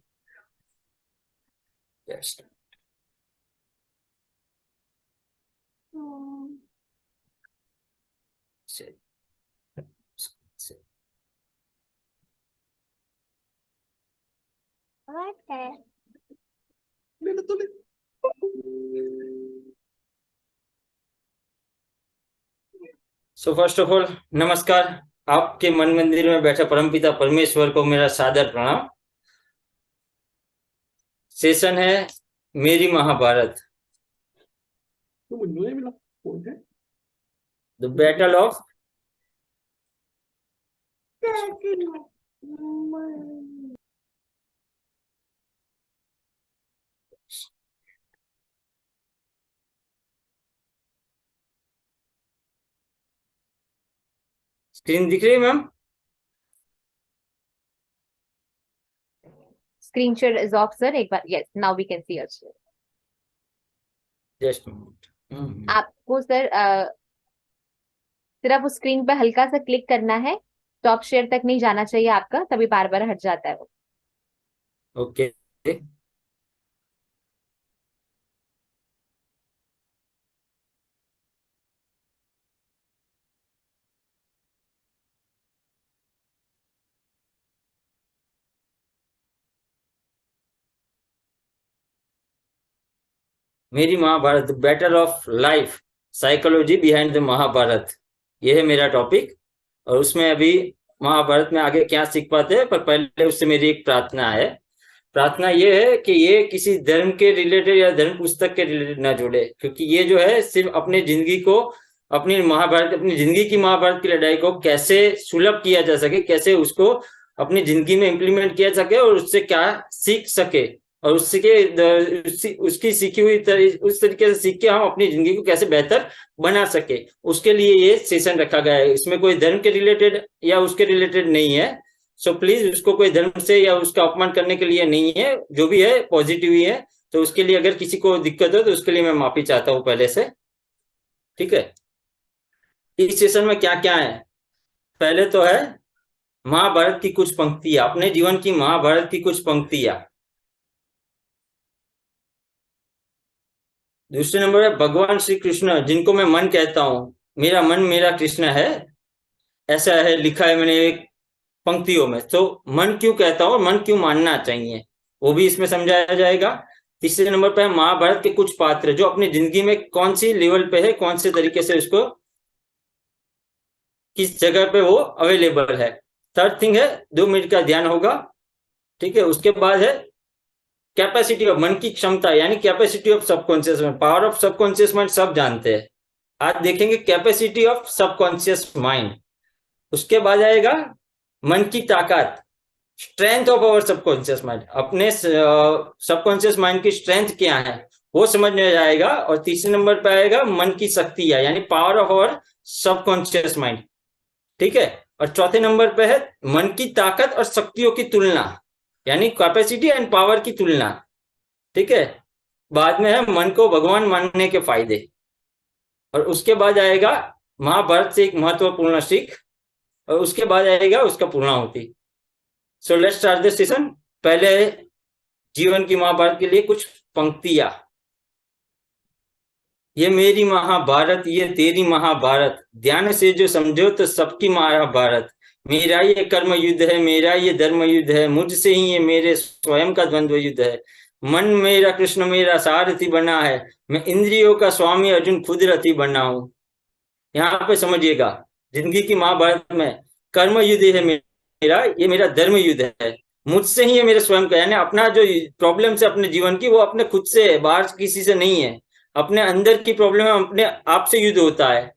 S17: सो फर्स्ट ऑफ ऑल नमस्कार। आपके मन मंदिर में बैठा परमपिता परमेश्वर को मेरा सादर प्रणाम। सेशन है मेरी Mahabharat, the battle of screen दिख रही है ma'am?
S1: Screen share is off, sir. एक बार, yes, now we can see us.
S17: Just minute.
S1: आपको सर सिर्फ उस स्क्रीन पे हल्का सा क्लिक करना है, टॉप शेयर तक नहीं जाना चाहिए आपका, तभी बार बार हट जाता है वो।
S17: ओके मेरी Mahabharat, battle of life, psychology behind the Mahabharat, ये है मेरा टॉपिक। और उसमें अभी महाभारत में आगे क्या सीख पाते हैं, पर पहले उससे मेरी एक प्रार्थना है। प्रार्थना ये है कि ये किसी धर्म के रिलेटेड या धर्म पुस्तक के रिलेटेड ना जुड़े, क्योंकि ये जो है सिर्फ अपनी जिंदगी को, अपनी महाभारत, अपनी जिंदगी की महाभारत की लड़ाई को कैसे सुलभ किया जा सके, कैसे उसको अपनी जिंदगी में इम्प्लीमेंट किया सके और उससे क्या सीख सके, और उसकी सीखी हुई उस तरीके से सीख के हम अपनी जिंदगी को कैसे बेहतर बना सके, उसके लिए ये सेशन रखा गया है। इसमें कोई धर्म के रिलेटेड या उसके रिलेटेड नहीं है। सो प्लीज उसको कोई धर्म से या उसका अपमान करने के लिए नहीं है, जो भी है पॉजिटिव ही है। तो उसके लिए अगर किसी को दिक्कत हो तो उसके लिए मैं माफी चाहता हूँ पहले से, ठीक है। इस सेशन में क्या क्या है, पहले तो है महाभारत की कुछ पंक्तियां, अपने जीवन की महाभारत की कुछ पंक्तियां। दूसरे नंबर है भगवान श्री कृष्ण, जिनको मैं मन कहता हूं, मेरा मन मेरा कृष्ण है, ऐसा है लिखा है मैंने एक पंक्तियों में। तो मन क्यों कहता हूं और मन क्यों मानना चाहिए, वो भी इसमें समझाया जाएगा। तीसरे नंबर पे है महाभारत के कुछ पात्र जो अपनी जिंदगी में कौन सी लेवल पे है, कौन से तरीके से उसको किस जगह पे वो अवेलेबल है। थर्ड थिंग है 2 मिनट का ध्यान होगा, ठीक है। उसके बाद है कैपेसिटी ऑफ, मन की क्षमता, यानी capacity of subconscious mind, power of subconscious mind सब जानते हैं, आज देखेंगे कैपेसिटी ऑफ सबकॉन्शियस माइंड। उसके बाद आएगा मन की ताकत, strength of our subconscious mind, अपने सबकॉन्शियस माइंड की स्ट्रेंथ क्या है वो समझने जाएगा। और तीसरे नंबर पे आएगा मन की शक्ति है, यानी power of our subconscious mind, ठीक है। और चौथे नंबर पे है मन की ताकत और शक्तियों की तुलना, यानी कैपेसिटी एंड पावर की तुलना, ठीक है। बाद में है मन को भगवान मानने के फायदे, और उसके बाद आएगा महाभारत से एक महत्वपूर्ण सीख, और उसके बाद आएगा उसका पूर्णाहुति। So let's start this session. पहले जीवन की महाभारत के लिए कुछ पंक्तियां। ये मेरी महाभारत, ये तेरी महाभारत, ध्यान से जो समझो तो सबकी महाभारत। मेरा ये कर्म युद्ध है, मेरा ये धर्म युद्ध है, मुझसे ही ये मेरे स्वयं का द्वंद्व युद्ध है। मन मेरा कृष्ण मेरा सारथी बना है, मैं इंद्रियों का स्वामी अर्जुन खुद रथी बना हूं। यहाँ पे समझिएगा, जिंदगी की महाभारत में कर्म युद्ध है मेरा, ये मेरा धर्म युद्ध है, मुझसे ही है, मेरे स्वयं का। यानी अपना जो प्रॉब्लम है अपने जीवन की, वो अपने खुद से है, बाहर किसी से नहीं है। अपने अंदर की प्रॉब्लम है, अपने आप से युद्ध होता है।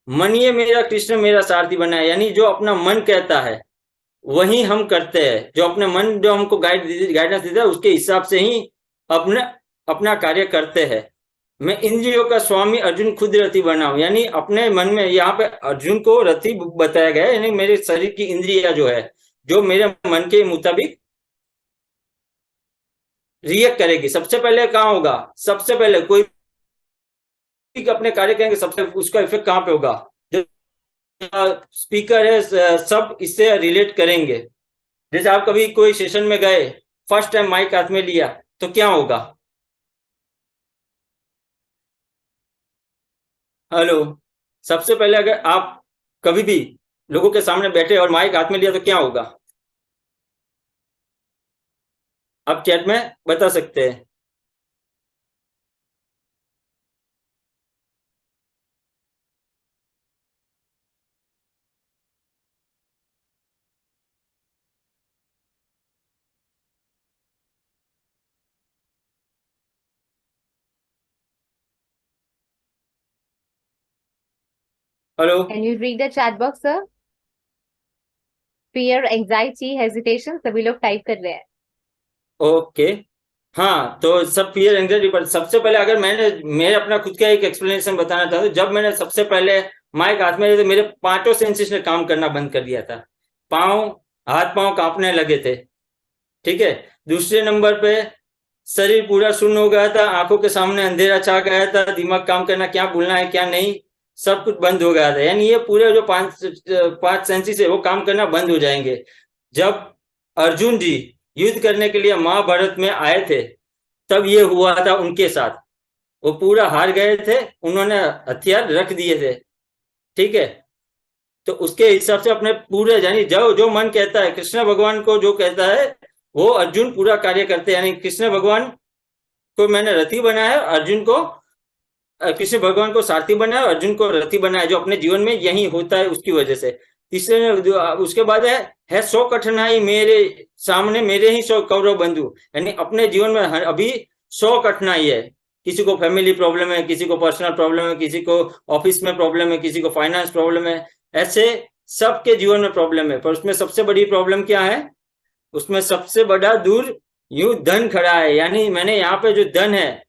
S17: मन ये मेरा कृष्ण मेरा सारथी बना है, यानी जो अपना मन कहता है वही हम करते हैं। जो अपने मन जो हमको गाइडेंस देता है उसके हिसाब से ही अपना कार्य करते हैं। मैं इंद्रियों का स्वामी अर्जुन खुद रथी बना हूं, यानी अपने मन में, यहाँ पे अर्जुन को रथी बताया गया है, यानी मेरे शरीर की इंद्रिया जो है, जो मेरे मन के मुताबिक रिएक्ट करेगी। सबसे पहले कहाँ होगा? सबसे पहले कोई अपने कार्य करेंगे, सबसे उसका इफेक्ट कहाँ पे होगा? जो स्पीकर है सब इससे रिलेट करेंगे। जैसे आप कभी कोई सेशन में गए, फर्स्ट टाइम माइक हाथ में लिया, तो क्या होगा? हेलो, सबसे पहले अगर आप कभी भी लोगों के सामने बैठे और माइक हाथ में लिया तो क्या होगा? आप चैट में बता सकते हैं। Hello,
S1: Can you read the chat box, sir? Fear, anxiety, hesitation, सभी लोग टाइप कर रहे हैं।
S17: ओके, हाँ, तो सब फियर एंग्जाइटी पर सबसे पहले अगर मैं अपना खुद का एक एक्सप्लेनेशन बताना चाहता हूँ। जब मैंने सबसे पहले माइक हाथ में लिया तो मेरे पांचों सेंसेस ने काम करना बंद कर दिया था। हाथ पांव कांपने लगे थे, ठीक है। दूसरे नंबर पे शरीर पूरा सुन्न हो गया था, आंखों के सामने अंधेरा छा गया था, दिमाग काम करना, क्या बोलना है क्या नहीं, सब कुछ बंद हो गया था। यानी ये पूरे जो पांच सेंसेस है वो काम करना बंद हो जाएंगे। जब अर्जुन जी युद्ध करने के लिए महाभारत में आए थे तब ये हुआ था उनके साथ। वो पूरा हार गए थे, उन्होंने हथियार रख दिए थे, ठीक है। तो उसके हिसाब से अपने पूरे, यानी जो मन कहता है, कृष्ण भगवान को जो कहता है वो अर्जुन पूरा कार्य करते हैं। यानी कृष्ण भगवान को मैंने रथी बनाया, अर्जुन को, कृष्ण भगवान को सारथी बनाया, अर्जुन को रथी बनाया। जो अपने जीवन में यही होता है उसकी वजह से। तीसरे उसके बाद है 100 कठिनाई मेरे सामने, मेरे ही 100 कौरव बंधु। यानी अपने जीवन में अभी 100 कठिनाई है। किसी को फैमिली प्रॉब्लम है, किसी को पर्सनल प्रॉब्लम है, किसी को ऑफिस में प्रॉब्लम है, किसी को फाइनेंस प्रॉब्लम है, ऐसे सबके जीवन में प्रॉब्लम है। पर उसमें सबसे बड़ी प्रॉब्लम क्या है? उसमें सबसे बड़ा दूर यूं धन खड़ा है। यानी मैंने यहाँ पे जो धन है,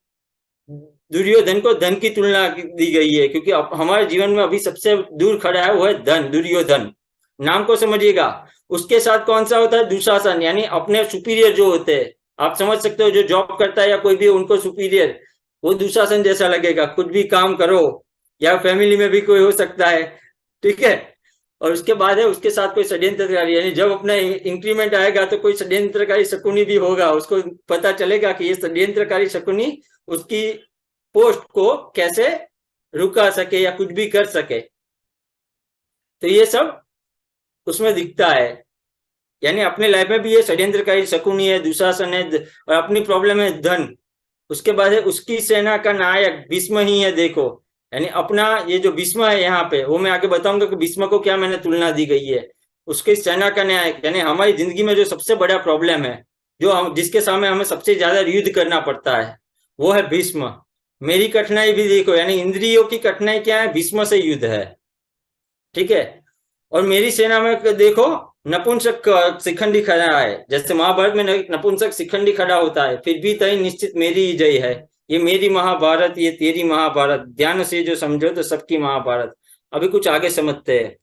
S17: दुर्योधन को धन की तुलना दी गई है, क्योंकि हमारे जीवन में अभी सबसे दूर खड़ा है वो है धन, दुर्योधन। नाम को समझिएगा। उसके साथ कौन सा होता है? दुशासन, यानी अपने सुपीरियर जो होते हैं। आप समझ सकते हो, जो जॉब करता है या कोई भी उनको सुपीरियर, वो दुशासन जैसा लगेगा। कुछ भी काम करो, या फैमिली में भी कोई हो सकता है, ठीक है। और उसके बाद है उसके साथ कोई षड्यंत्रकारी, यानी जब अपना इंक्रीमेंट आएगा तो कोई षड्यंत्रकारी शकुनी भी होगा। उसको पता चलेगा कि ये षड्यंत्रकारी शकुनी उसकी पोस्ट को कैसे रुका सके या कुछ भी कर सके। तो ये सब उसमें दिखता है। यानी अपने लाइफ में भी ये षड्यंत्रकारी शकुनी है, दुशासन है, और अपनी प्रॉब्लम है धन। उसके बाद है उसकी सेना का नायक भीष्म ही है, देखो। यानी अपना ये जो भीष्म है यहाँ पे, वो मैं आगे बताऊंगा कि भीष्म को क्या मैंने तुलना दी गई है। उसकी सेना का नायक, यानी हमारी जिंदगी में जो सबसे बड़ा प्रॉब्लम है, जो हम जिसके सामने हमें सबसे ज्यादा युद्ध करना पड़ता है, वो है भीष्म। मेरी कठिनाई भी देखो, यानी इंद्रियों की कठिनाई क्या है? भीष्म से युद्ध है, ठीक है। और मेरी सेना में देखो नपुंसक शिखंडी खड़ा है। जैसे महाभारत में नपुंसक शिखंडी खड़ा होता है, फिर भी तय निश्चित मेरी ही जय है। ये मेरी महाभारत, ये तेरी महाभारत, ध्यान से जो समझो तो सबकी महाभारत। अभी कुछ आगे समझते हैं।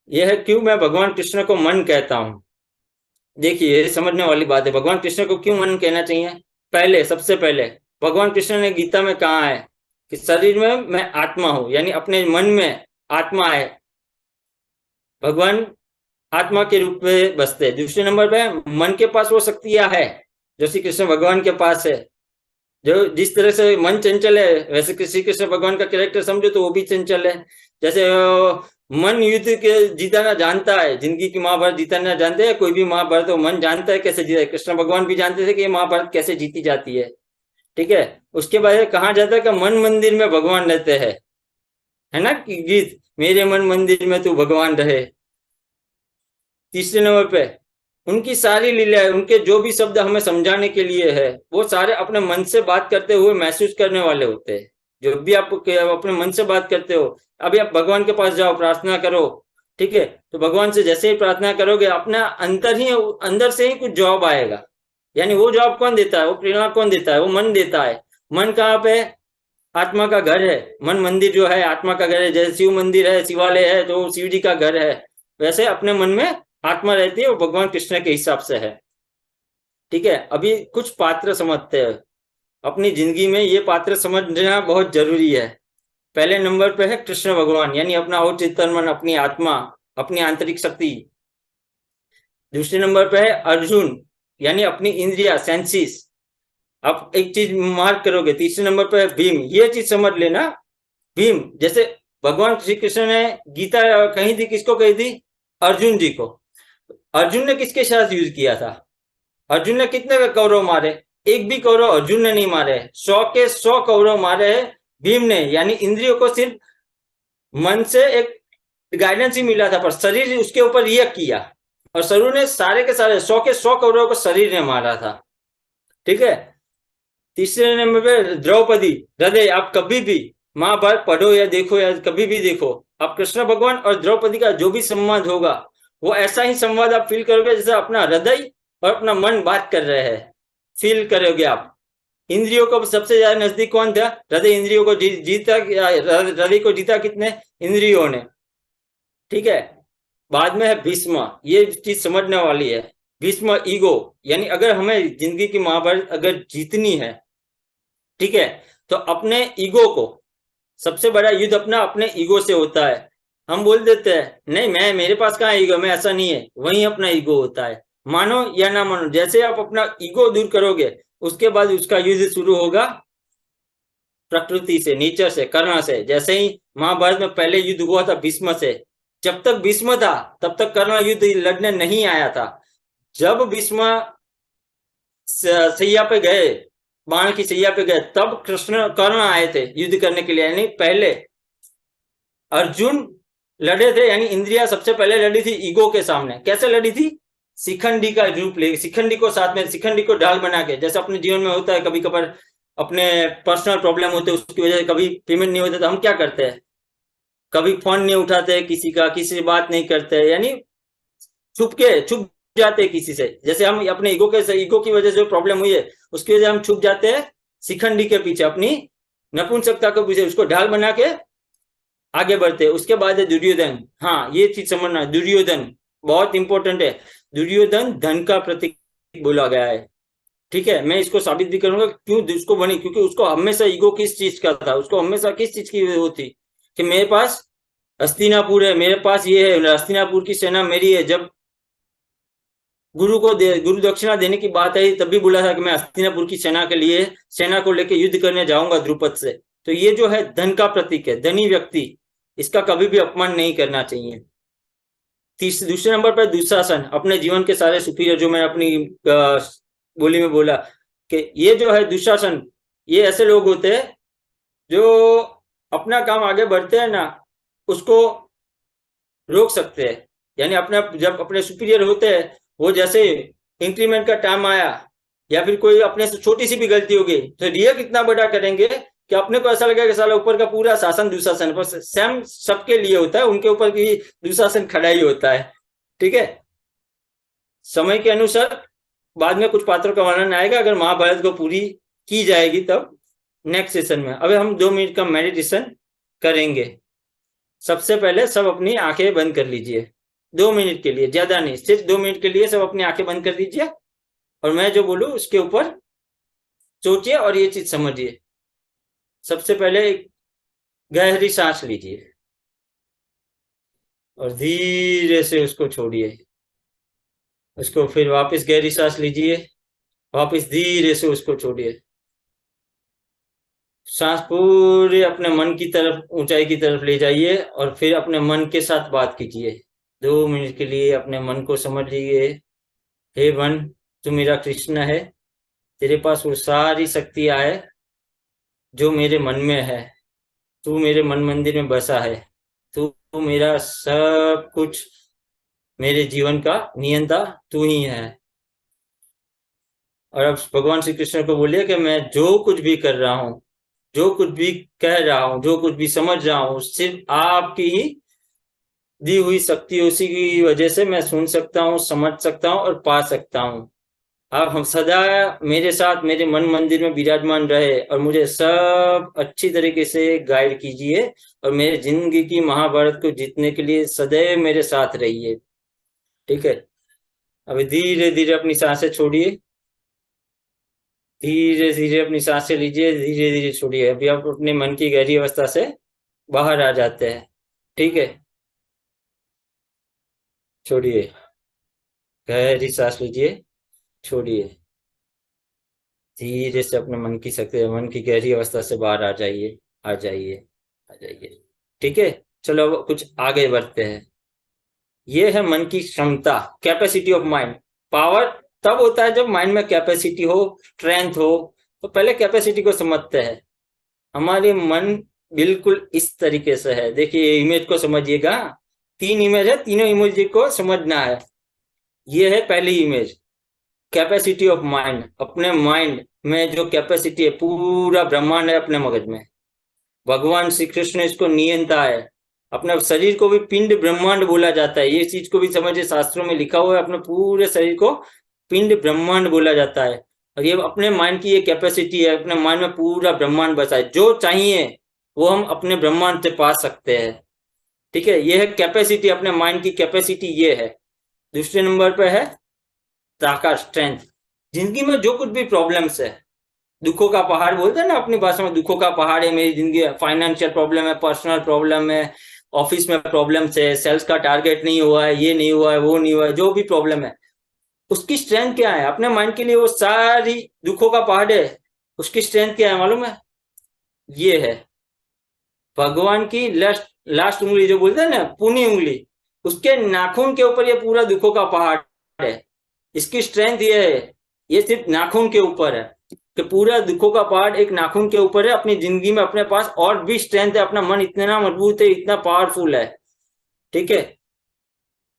S17: यह है क्यों मैं भगवान कृष्ण को मन कहता हूं। देखिए, समझने वाली बात है। भगवान कृष्ण को क्यों मन कहना चाहिए? पहले, सबसे पहले भगवान कृष्ण ने गीता में कहा है कि शरीर में मैं आत्मा हूं, यानी अपने मन में आत्मा है। भगवान आत्मा के रूप में बसते हैं। दूसरे नंबर पे मन के पास वो शक्तियां है जो श्री कृष्ण भगवान के पास है। जो जिस तरह से मन चंचल है, वैसे श्री कृष्ण भगवान का कैरेक्टर समझो तो वो भी चंचल है। जैसे मन युद्ध के जीतना जानता है, जिंदगी की महाभारत जीतना जानते हैं, कोई भी महाभारत हो मन जानता है कैसे जीता है। कृष्ण भगवान भी जानते थे कि ये महाभारत कैसे जीती जाती है, ठीक है। उसके बाद कहा जाता है कि मन मंदिर में भगवान रहते हैं, है ना कि गीत, मेरे मन मंदिर में तू भगवान रहे। तीसरे नंबर पे उनकी सारी लीलाएं, उनके जो भी शब्द हमें समझाने के लिए है, वो सारे अपने मन से बात करते हुए महसूस करने वाले होते हैं। जो भी आप अपने मन से बात करते हो, अभी आप भगवान के पास जाओ, प्रार्थना करो, ठीक है, तो भगवान से जैसे ही प्रार्थना करोगे अपना अंदर से ही कुछ जवाब आएगा। यानी वो जवाब कौन देता है, वो प्रेरणा कौन देता है, वो मन देता है। मन कहाँ पे? आत्मा का घर है। मन मंदिर जो है आत्मा का घर है। जैसे शिव मंदिर है, शिवालय है, तो शिव जी का घर है, वैसे अपने मन में आत्मा रहती है, वो भगवान कृष्ण के हिसाब से है, ठीक है। अभी कुछ पात्र समझते हैं अपनी जिंदगी में, ये पात्र समझना बहुत जरूरी है। पहले नंबर पे है कृष्ण भगवान, यानी अपना चिंतन मन, अपनी आत्मा, अपनी आंतरिक शक्ति। दूसरे नंबर पे है अर्जुन, यानी अपनी इंद्रिया, सेंसिस। आप एक चीज मार्क करोगे। तीसरे नंबर पे है भीम, ये चीज समझ लेना। भीम जैसे भगवान श्री कृष्ण ने गीता कही थी, किसको कही थी? अर्जुन जी को। अर्जुन ने किसके साथ युद्ध किया था? अर्जुन ने कितने कौरव मारे? एक भी कौरव अर्जुन ने नहीं मारे। 100 के 100 कौरव मारे हैं भीम ने। यानी इंद्रियों को सिर्फ मन से एक गाइडेंस ही मिला था, पर शरीर उसके ऊपर रिएक्ट किया, और शरीर ने सारे के सारे 100 के 100 कौरवों को शरीर ने मारा था, ठीक है। तीसरे नंबर पे द्रौपदी, हृदय। आप कभी भी महाभारत पढ़ो या देखो या कभी भी देखो, आप कृष्ण भगवान और द्रौपदी का जो भी संवाद होगा, वो ऐसा ही संवाद आप फील करोगे जैसे अपना हृदय और अपना मन बात कर रहे हैं, फील करोगे आप। इंद्रियों को सबसे ज्यादा नजदीक कौन था? हृदय इंद्रियों को जीता। हृदय को जीता कितने? इंद्रियों ने, ठीक है। बाद में है भीष्म, ये चीज समझने वाली है। भीष्म ईगो, यानी अगर हमें जिंदगी की महाभारत अगर जीतनी है, ठीक है, तो अपने ईगो को, सबसे बड़ा युद्ध अपने ईगो से होता है। हम बोल देते हैं नहीं मेरे पास कहाँ ईगो, मैं ऐसा नहीं है, वहीं अपना ईगो होता है। मानो या ना मानो, जैसे आप अपना ईगो दूर करोगे, उसके बाद उसका युद्ध शुरू होगा प्रकृति से, नेचर से, कर्ण से। जैसे ही महाभारत में पहले युद्ध हुआ था भीष्म से, जब तक भीष्म था तब तक कर्ण युद्ध लड़ने नहीं आया था। जब भीष्म सैया पे गए, बाण की सैया पे गए, तब कर्ण आए थे युद्ध करने के लिए। यानी पहले अर्जुन लड़े थे, यानी इंद्रिया सबसे पहले लड़ी थी ईगो के सामने। कैसे लड़ी थी? शिखंडी का रूप ले, शिखंडी को साथ में, शिखंडी को ढाल बना के। जैसे अपने जीवन में होता है, कभी कभार अपने पर्सनल प्रॉब्लम होते हैं, उसकी वजह से कभी पेमेंट नहीं होता, तो हम क्या करते हैं? कभी फोन नहीं उठाते किसी का, किसी से बात नहीं करते, यानी छुप जाते हैं किसी से। जैसे हम अपने ईगो की वजह से जो प्रॉब्लम हुई है, उसकी वजह से हम छुप जाते हैं शिखंडी के पीछे, अपनी नपुंसकता के पीछे, उसको ढाल बना के आगे बढ़ते हैं। उसके बाद है दुर्योधन। हाँ, ये चीज समझना, दुर्योधन बहुत इंपॉर्टेंट है। दुर्योधन धन का प्रतीक बोला गया है, ठीक है। मैं इसको साबित भी करूंगा क्यों उसको बनी, क्योंकि उसको हमेशा ईगो किस चीज का था, उसको हमेशा किस चीज की वो थी कि मेरे पास हस्तिनापुर है, मेरे पास ये है, हस्तिनापुर की सेना मेरी है। जब गुरु दक्षिणा देने की बात आई, तब भी बोला था कि मैं हस्तिनापुर की सेना को लेकर युद्ध करने जाऊंगा द्रुपद से। तो ये जो है धन का प्रतीक है, धनी व्यक्ति, इसका कभी भी अपमान नहीं करना चाहिए। दूसरे नंबर पर दुशासन, अपने जीवन के सारे सुपीरियर, जो मैंने अपनी बोली में बोला कि ये जो है दुशासन, ये ऐसे लोग होते हैं जो अपना काम आगे बढ़ते हैं ना, उसको रोक सकते हैं। यानी जब अपने सुपीरियर होते हैं, वो जैसे इंक्रीमेंट का टाइम आया या फिर कोई अपने से छोटी सी भी गलती होगी, तो रिएक्ट इतना बड़ा करेंगे कि अपने को ऐसा लगेगा कि साला ऊपर का पूरा शासन दुशासन पर सेम सबके लिए होता है, उनके ऊपर भी दुशासन खड़ा ही होता है, ठीक है। समय के अनुसार बाद में कुछ पात्रों का वर्णन आएगा, अगर महाभारत को पूरी की जाएगी तब नेक्स्ट सेशन में। अभी हम 2 मिनट का मेडिटेशन करेंगे। सबसे पहले सब अपनी आंखें बंद कर लीजिए 2 मिनट के लिए, ज्यादा नहीं, सिर्फ 2 मिनट के लिए सब अपनी आंखें बंद कर दीजिए, और मैं जो बोलूं उसके ऊपर सोचिए और ये चीज समझिए। सबसे पहले एक गहरी सांस लीजिए और धीरे से उसको छोड़िए। उसको फिर वापस गहरी सांस लीजिए, वापस धीरे से उसको छोड़िए। सांस पूरे अपने मन की तरफ, ऊंचाई की तरफ ले जाइए और फिर अपने मन के साथ बात कीजिए। 2 मिनट के लिए अपने मन को समझ लीजिए, हे मन, तू मेरा कृष्ण है, तेरे पास वो सारी शक्तियां है जो मेरे मन में है। तू मेरे मन मंदिर में बसा है, तू मेरा सब कुछ, मेरे जीवन का नियंता तू ही है। और अब भगवान श्री कृष्ण को बोलिए कि मैं जो कुछ भी कर रहा हूँ, जो कुछ भी कह रहा हूँ, जो कुछ भी समझ रहा हूँ, सिर्फ आपकी ही दी हुई शक्ति, उसी की वजह से मैं सुन सकता हूँ, समझ सकता हूँ और पा सकता हूँ। आप हम सदा मेरे साथ मेरे मन मंदिर में विराजमान रहे और मुझे सब अच्छी तरीके से गाइड कीजिए और मेरे जिंदगी की महाभारत को जीतने के लिए सदैव मेरे साथ रहिए। ठीक है, अभी धीरे धीरे अपनी सांसें छोड़िए, धीरे धीरे अपनी सांसें लीजिए, धीरे धीरे छोड़िए। अभी आप अपने मन की गहरी अवस्था से बाहर आ जाते हैं। ठीक है, छोड़िए, गहरी सांस लीजिए, छोड़िए, धीरे से अपने मन की शक्ति, मन की गहरी अवस्था से बाहर आ जाइए, आ जाइए, आ जाइए। ठीक है, चलो अब कुछ आगे बढ़ते हैं। ये है मन की क्षमता, कैपेसिटी ऑफ माइंड। पावर तब होता है जब माइंड में कैपेसिटी हो, स्ट्रेंथ हो। तो पहले कैपेसिटी को समझते हैं। हमारे मन बिल्कुल इस तरीके से है, देखिए इमेज को समझिएगा। 3 इमेज है, तीनों इमेज को समझना है। ये है पहली इमेज, कैपेसिटी ऑफ माइंड। अपने माइंड में जो कैपेसिटी है, पूरा ब्रह्मांड है अपने मगज में। भगवान श्री कृष्ण इसको नियंता है। अपने शरीर को भी पिंड ब्रह्मांड बोला जाता है, ये चीज को भी समझिए, शास्त्रों में लिखा हुआ है, अपने पूरे शरीर को पिंड ब्रह्मांड बोला जाता है। और ये अपने माइंड की ये कैपेसिटी है, अपने माइंड में पूरा ब्रह्मांड बसा है। जो चाहिए वो हम अपने ब्रह्मांड से पा सकते हैं। ठीक है, ये है कैपेसिटी, अपने माइंड की कैपेसिटी ये है। दूसरे नंबर पे है ताकत, स्ट्रेंथ। जिंदगी में जो कुछ भी प्रॉब्लम्स है, दुखों का पहाड़ बोलते हैं ना अपनी भाषा में, दुखों का पहाड़ है मेरी जिंदगी। फाइनेंशियल प्रॉब्लम है, पर्सनल प्रॉब्लम है, ऑफिस में प्रॉब्लम्स है, सेल्स का टारगेट नहीं हुआ है, ये नहीं हुआ है, वो नहीं हुआ है, जो भी प्रॉब्लम है, उसकी स्ट्रेंथ क्या है? अपने माइंड के लिए वो सारी दुखों का पहाड़ है, उसकी स्ट्रेंथ क्या है मालूम है? ये है भगवान की लास्ट उंगली, जो बोलते हैं ना पुनी उंगली, उसके नाखून के ऊपर ये पूरा दुखों का पहाड़ है। इसकी स्ट्रेंथ ये है, ये सिर्फ नाखून के ऊपर है कि पूरा दुखों का पहाड़ एक नाखून के ऊपर है। अपनी जिंदगी में अपने पास और भी स्ट्रेंथ है, अपना मन इतना मजबूत है, इतना पावरफुल है। ठीक है,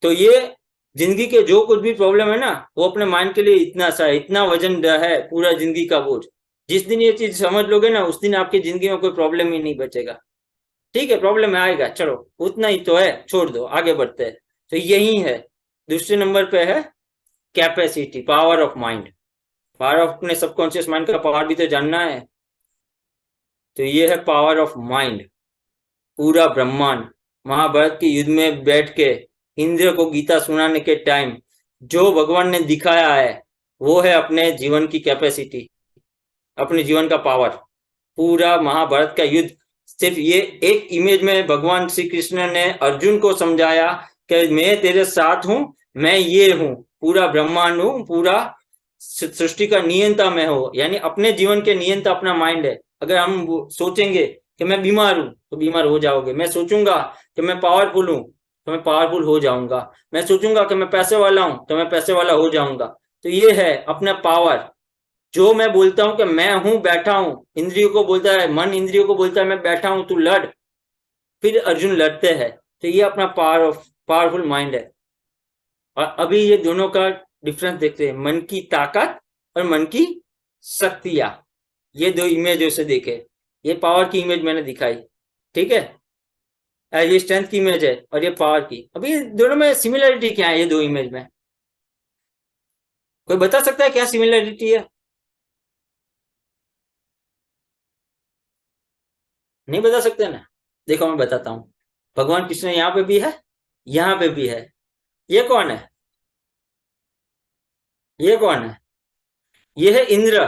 S17: तो ये जिंदगी के जो कुछ भी प्रॉब्लम है ना, वो अपने माइंड के लिए इतना सा है, इतना वजन है पूरा जिंदगी का बोझ। जिस दिन ये चीज समझ लोगे ना, उस दिन आपकी जिंदगी में कोई प्रॉब्लम ही नहीं बचेगा। ठीक है, प्रॉब्लम आएगा, चलो उतना ही तो है, छोड़ दो, आगे बढ़ते हैं। तो यही है, दूसरे नंबर पे है capacity, power of mind. Power of अपने सबकॉन्शियस माइंड का पावर भी तो जानना है। तो ये है पावर ऑफ माइंड, पूरा ब्रह्मांड। महाभारत के युद्ध में बैठ के इंद्र को गीता सुनाने के टाइम जो भगवान ने दिखाया है, वो है अपने जीवन की कैपेसिटी, अपने जीवन का पावर। पूरा महाभारत का युद्ध सिर्फ ये एक इमेज में भगवान श्री कृष्ण ने अर्जुन को समझाया कि मैं तेरे साथ हूं, मैं ये हूं, पूरा ब्रह्मांड हूं, पूरा सृष्टि का नियंता मैं हूं। यानी अपने जीवन के नियंता अपना माइंड है। अगर हम सोचेंगे कि मैं बीमार हूं तो बीमार हो जाओगे, मैं सोचूंगा कि मैं पावरफुल हूं तो मैं पावरफुल हो जाऊंगा, मैं सोचूंगा कि मैं पैसे वाला हूं तो मैं पैसे वाला हो जाऊंगा। तो ये है अपना पावर। जो मैं बोलता हूं कि मैं हूं, बैठा हूं, इंद्रियों को बोलता है, मन इंद्रियों को बोलता है मैं बैठा हूं, तू लड़, फिर अर्जुन लड़ते हैं। तो ये अपना पावरफुल माइंड है। और अभी ये दोनों का डिफरेंस देखते हैं, मन की ताकत और मन की शक्तियां। ये दो इमेज से देखे, ये पावर की इमेज मैंने दिखाई। ठीक है, ये स्ट्रेंथ की इमेज है और ये पावर की। अभी दोनों में सिमिलरिटी क्या है? ये दो इमेज में कोई बता सकता है क्या सिमिलरिटी है? नहीं बता सकते ना? देखो मैं बताता हूं। भगवान कृष्ण यहाँ पे भी है, यहाँ पे भी है। ये कौन है? ये कौन है? ये है इंद्र।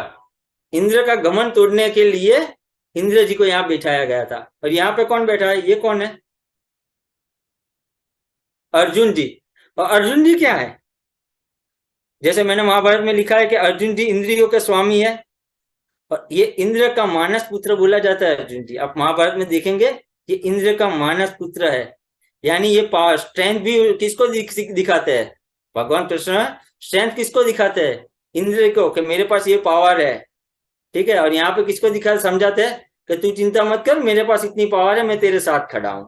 S17: इंद्र का घमंड तोड़ने के लिए इंद्र जी को यहाँ बिठाया गया था। और यहाँ पे कौन बैठा है? ये कौन है? अर्जुन जी। और अर्जुन जी क्या है? जैसे मैंने महाभारत में लिखा है कि अर्जुन जी इंद्रियों के स्वामी है, और ये इंद्र का मानस पुत्र बोला जाता है अर्जुन जी। आप महाभारत में देखेंगे ये इंद्र का मानस पुत्र है, यानी ये पावर स्ट्रेंथ भी किसको दिखाते हैं? भगवान कृष्ण स्ट्रेंथ किसको दिखाते हैं? इंद्र को, कि मेरे पास ये पावर है, ठीक है। और यहाँ पे किसको दिखा समझाते हैं कि तू चिंता मत कर, मेरे पास इतनी पावर है, मैं तेरे साथ खड़ा हूं,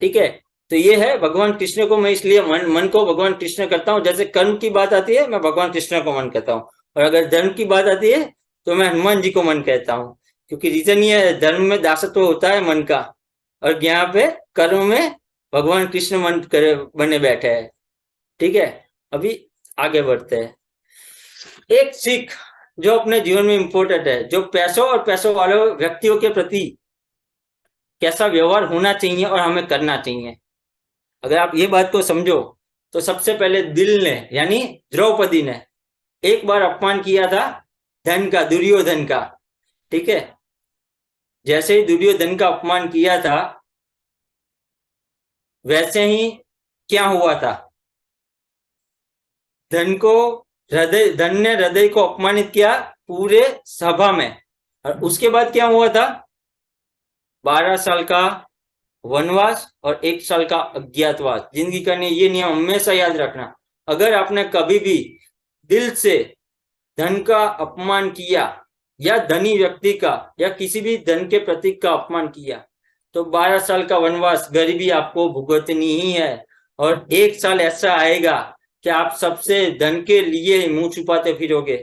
S17: ठीक है। तो ये है भगवान कृष्ण को मैं इसलिए मन को भगवान कृष्ण करता हूँ। जैसे कर्म की बात आती है मैं भगवान कृष्ण को मन कहता हूँ, और अगर धर्म की बात आती है तो मैं हनुमान जी को मन कहता हूँ। क्योंकि रीजन ये है, धर्म में दासत्व होता है मन का, और यहाँ पे कर्म में भगवान कृष्ण मन बने बैठे हैं, ठीक है। अभी आगे बढ़ते हैं। एक सीख जो अपने जीवन में इंपॉर्टेंट है, जो पैसों और पैसों वाले व्यक्तियों के प्रति कैसा व्यवहार होना चाहिए और हमें करना चाहिए। अगर आप ये बात को समझो तो सबसे पहले दिल ने, यानी द्रौपदी ने एक बार अपमान किया था धन का, दुर्योधन का, ठीक है। जैसे ही दुर्योधन का अपमान किया था वैसे ही क्या हुआ था, धन ने हृदय को अपमानित किया पूरे सभा में। और उसके बाद क्या हुआ था, 12 साल का वनवास और 1 साल का अज्ञातवास। जिंदगी का ये नियम हमेशा याद रखना, अगर आपने कभी भी दिल से धन का अपमान किया या धनी व्यक्ति का या किसी भी धन के प्रतीक का अपमान किया तो 12 साल का वनवास, गरीबी आपको भुगतनी ही है। और 1 साल ऐसा आएगा कि आप सबसे धन के लिए मुंह छुपाते फिरोगे।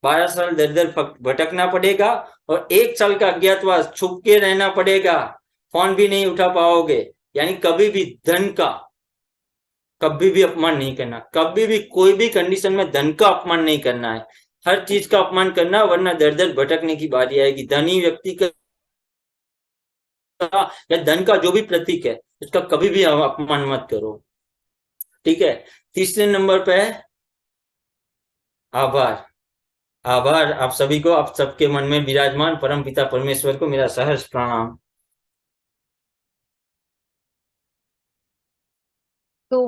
S17: 12 साल दर दर भटकना पड़ेगा और 1 साल का अज्ञातवास, छुप के रहना पड़ेगा, फोन भी नहीं उठा पाओगे। यानी कभी भी धन का कभी भी अपमान नहीं करना, कभी भी कोई भी कंडीशन में धन का अपमान नहीं करना है। हर चीज का अपमान करना, वरना दर दर भटकने की बारी आएगी। धनी व्यक्ति का या धन का जो भी प्रतीक है उसका कभी भी अपमान मत करो, ठीक है। तीसरे नंबर पे है आभार। आभार आप सभी को, आप सबके मन में विराजमान परम पिता परमेश्वर को मेरा सहर्ष प्रणाम।
S1: तो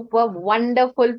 S1: वंडरफुल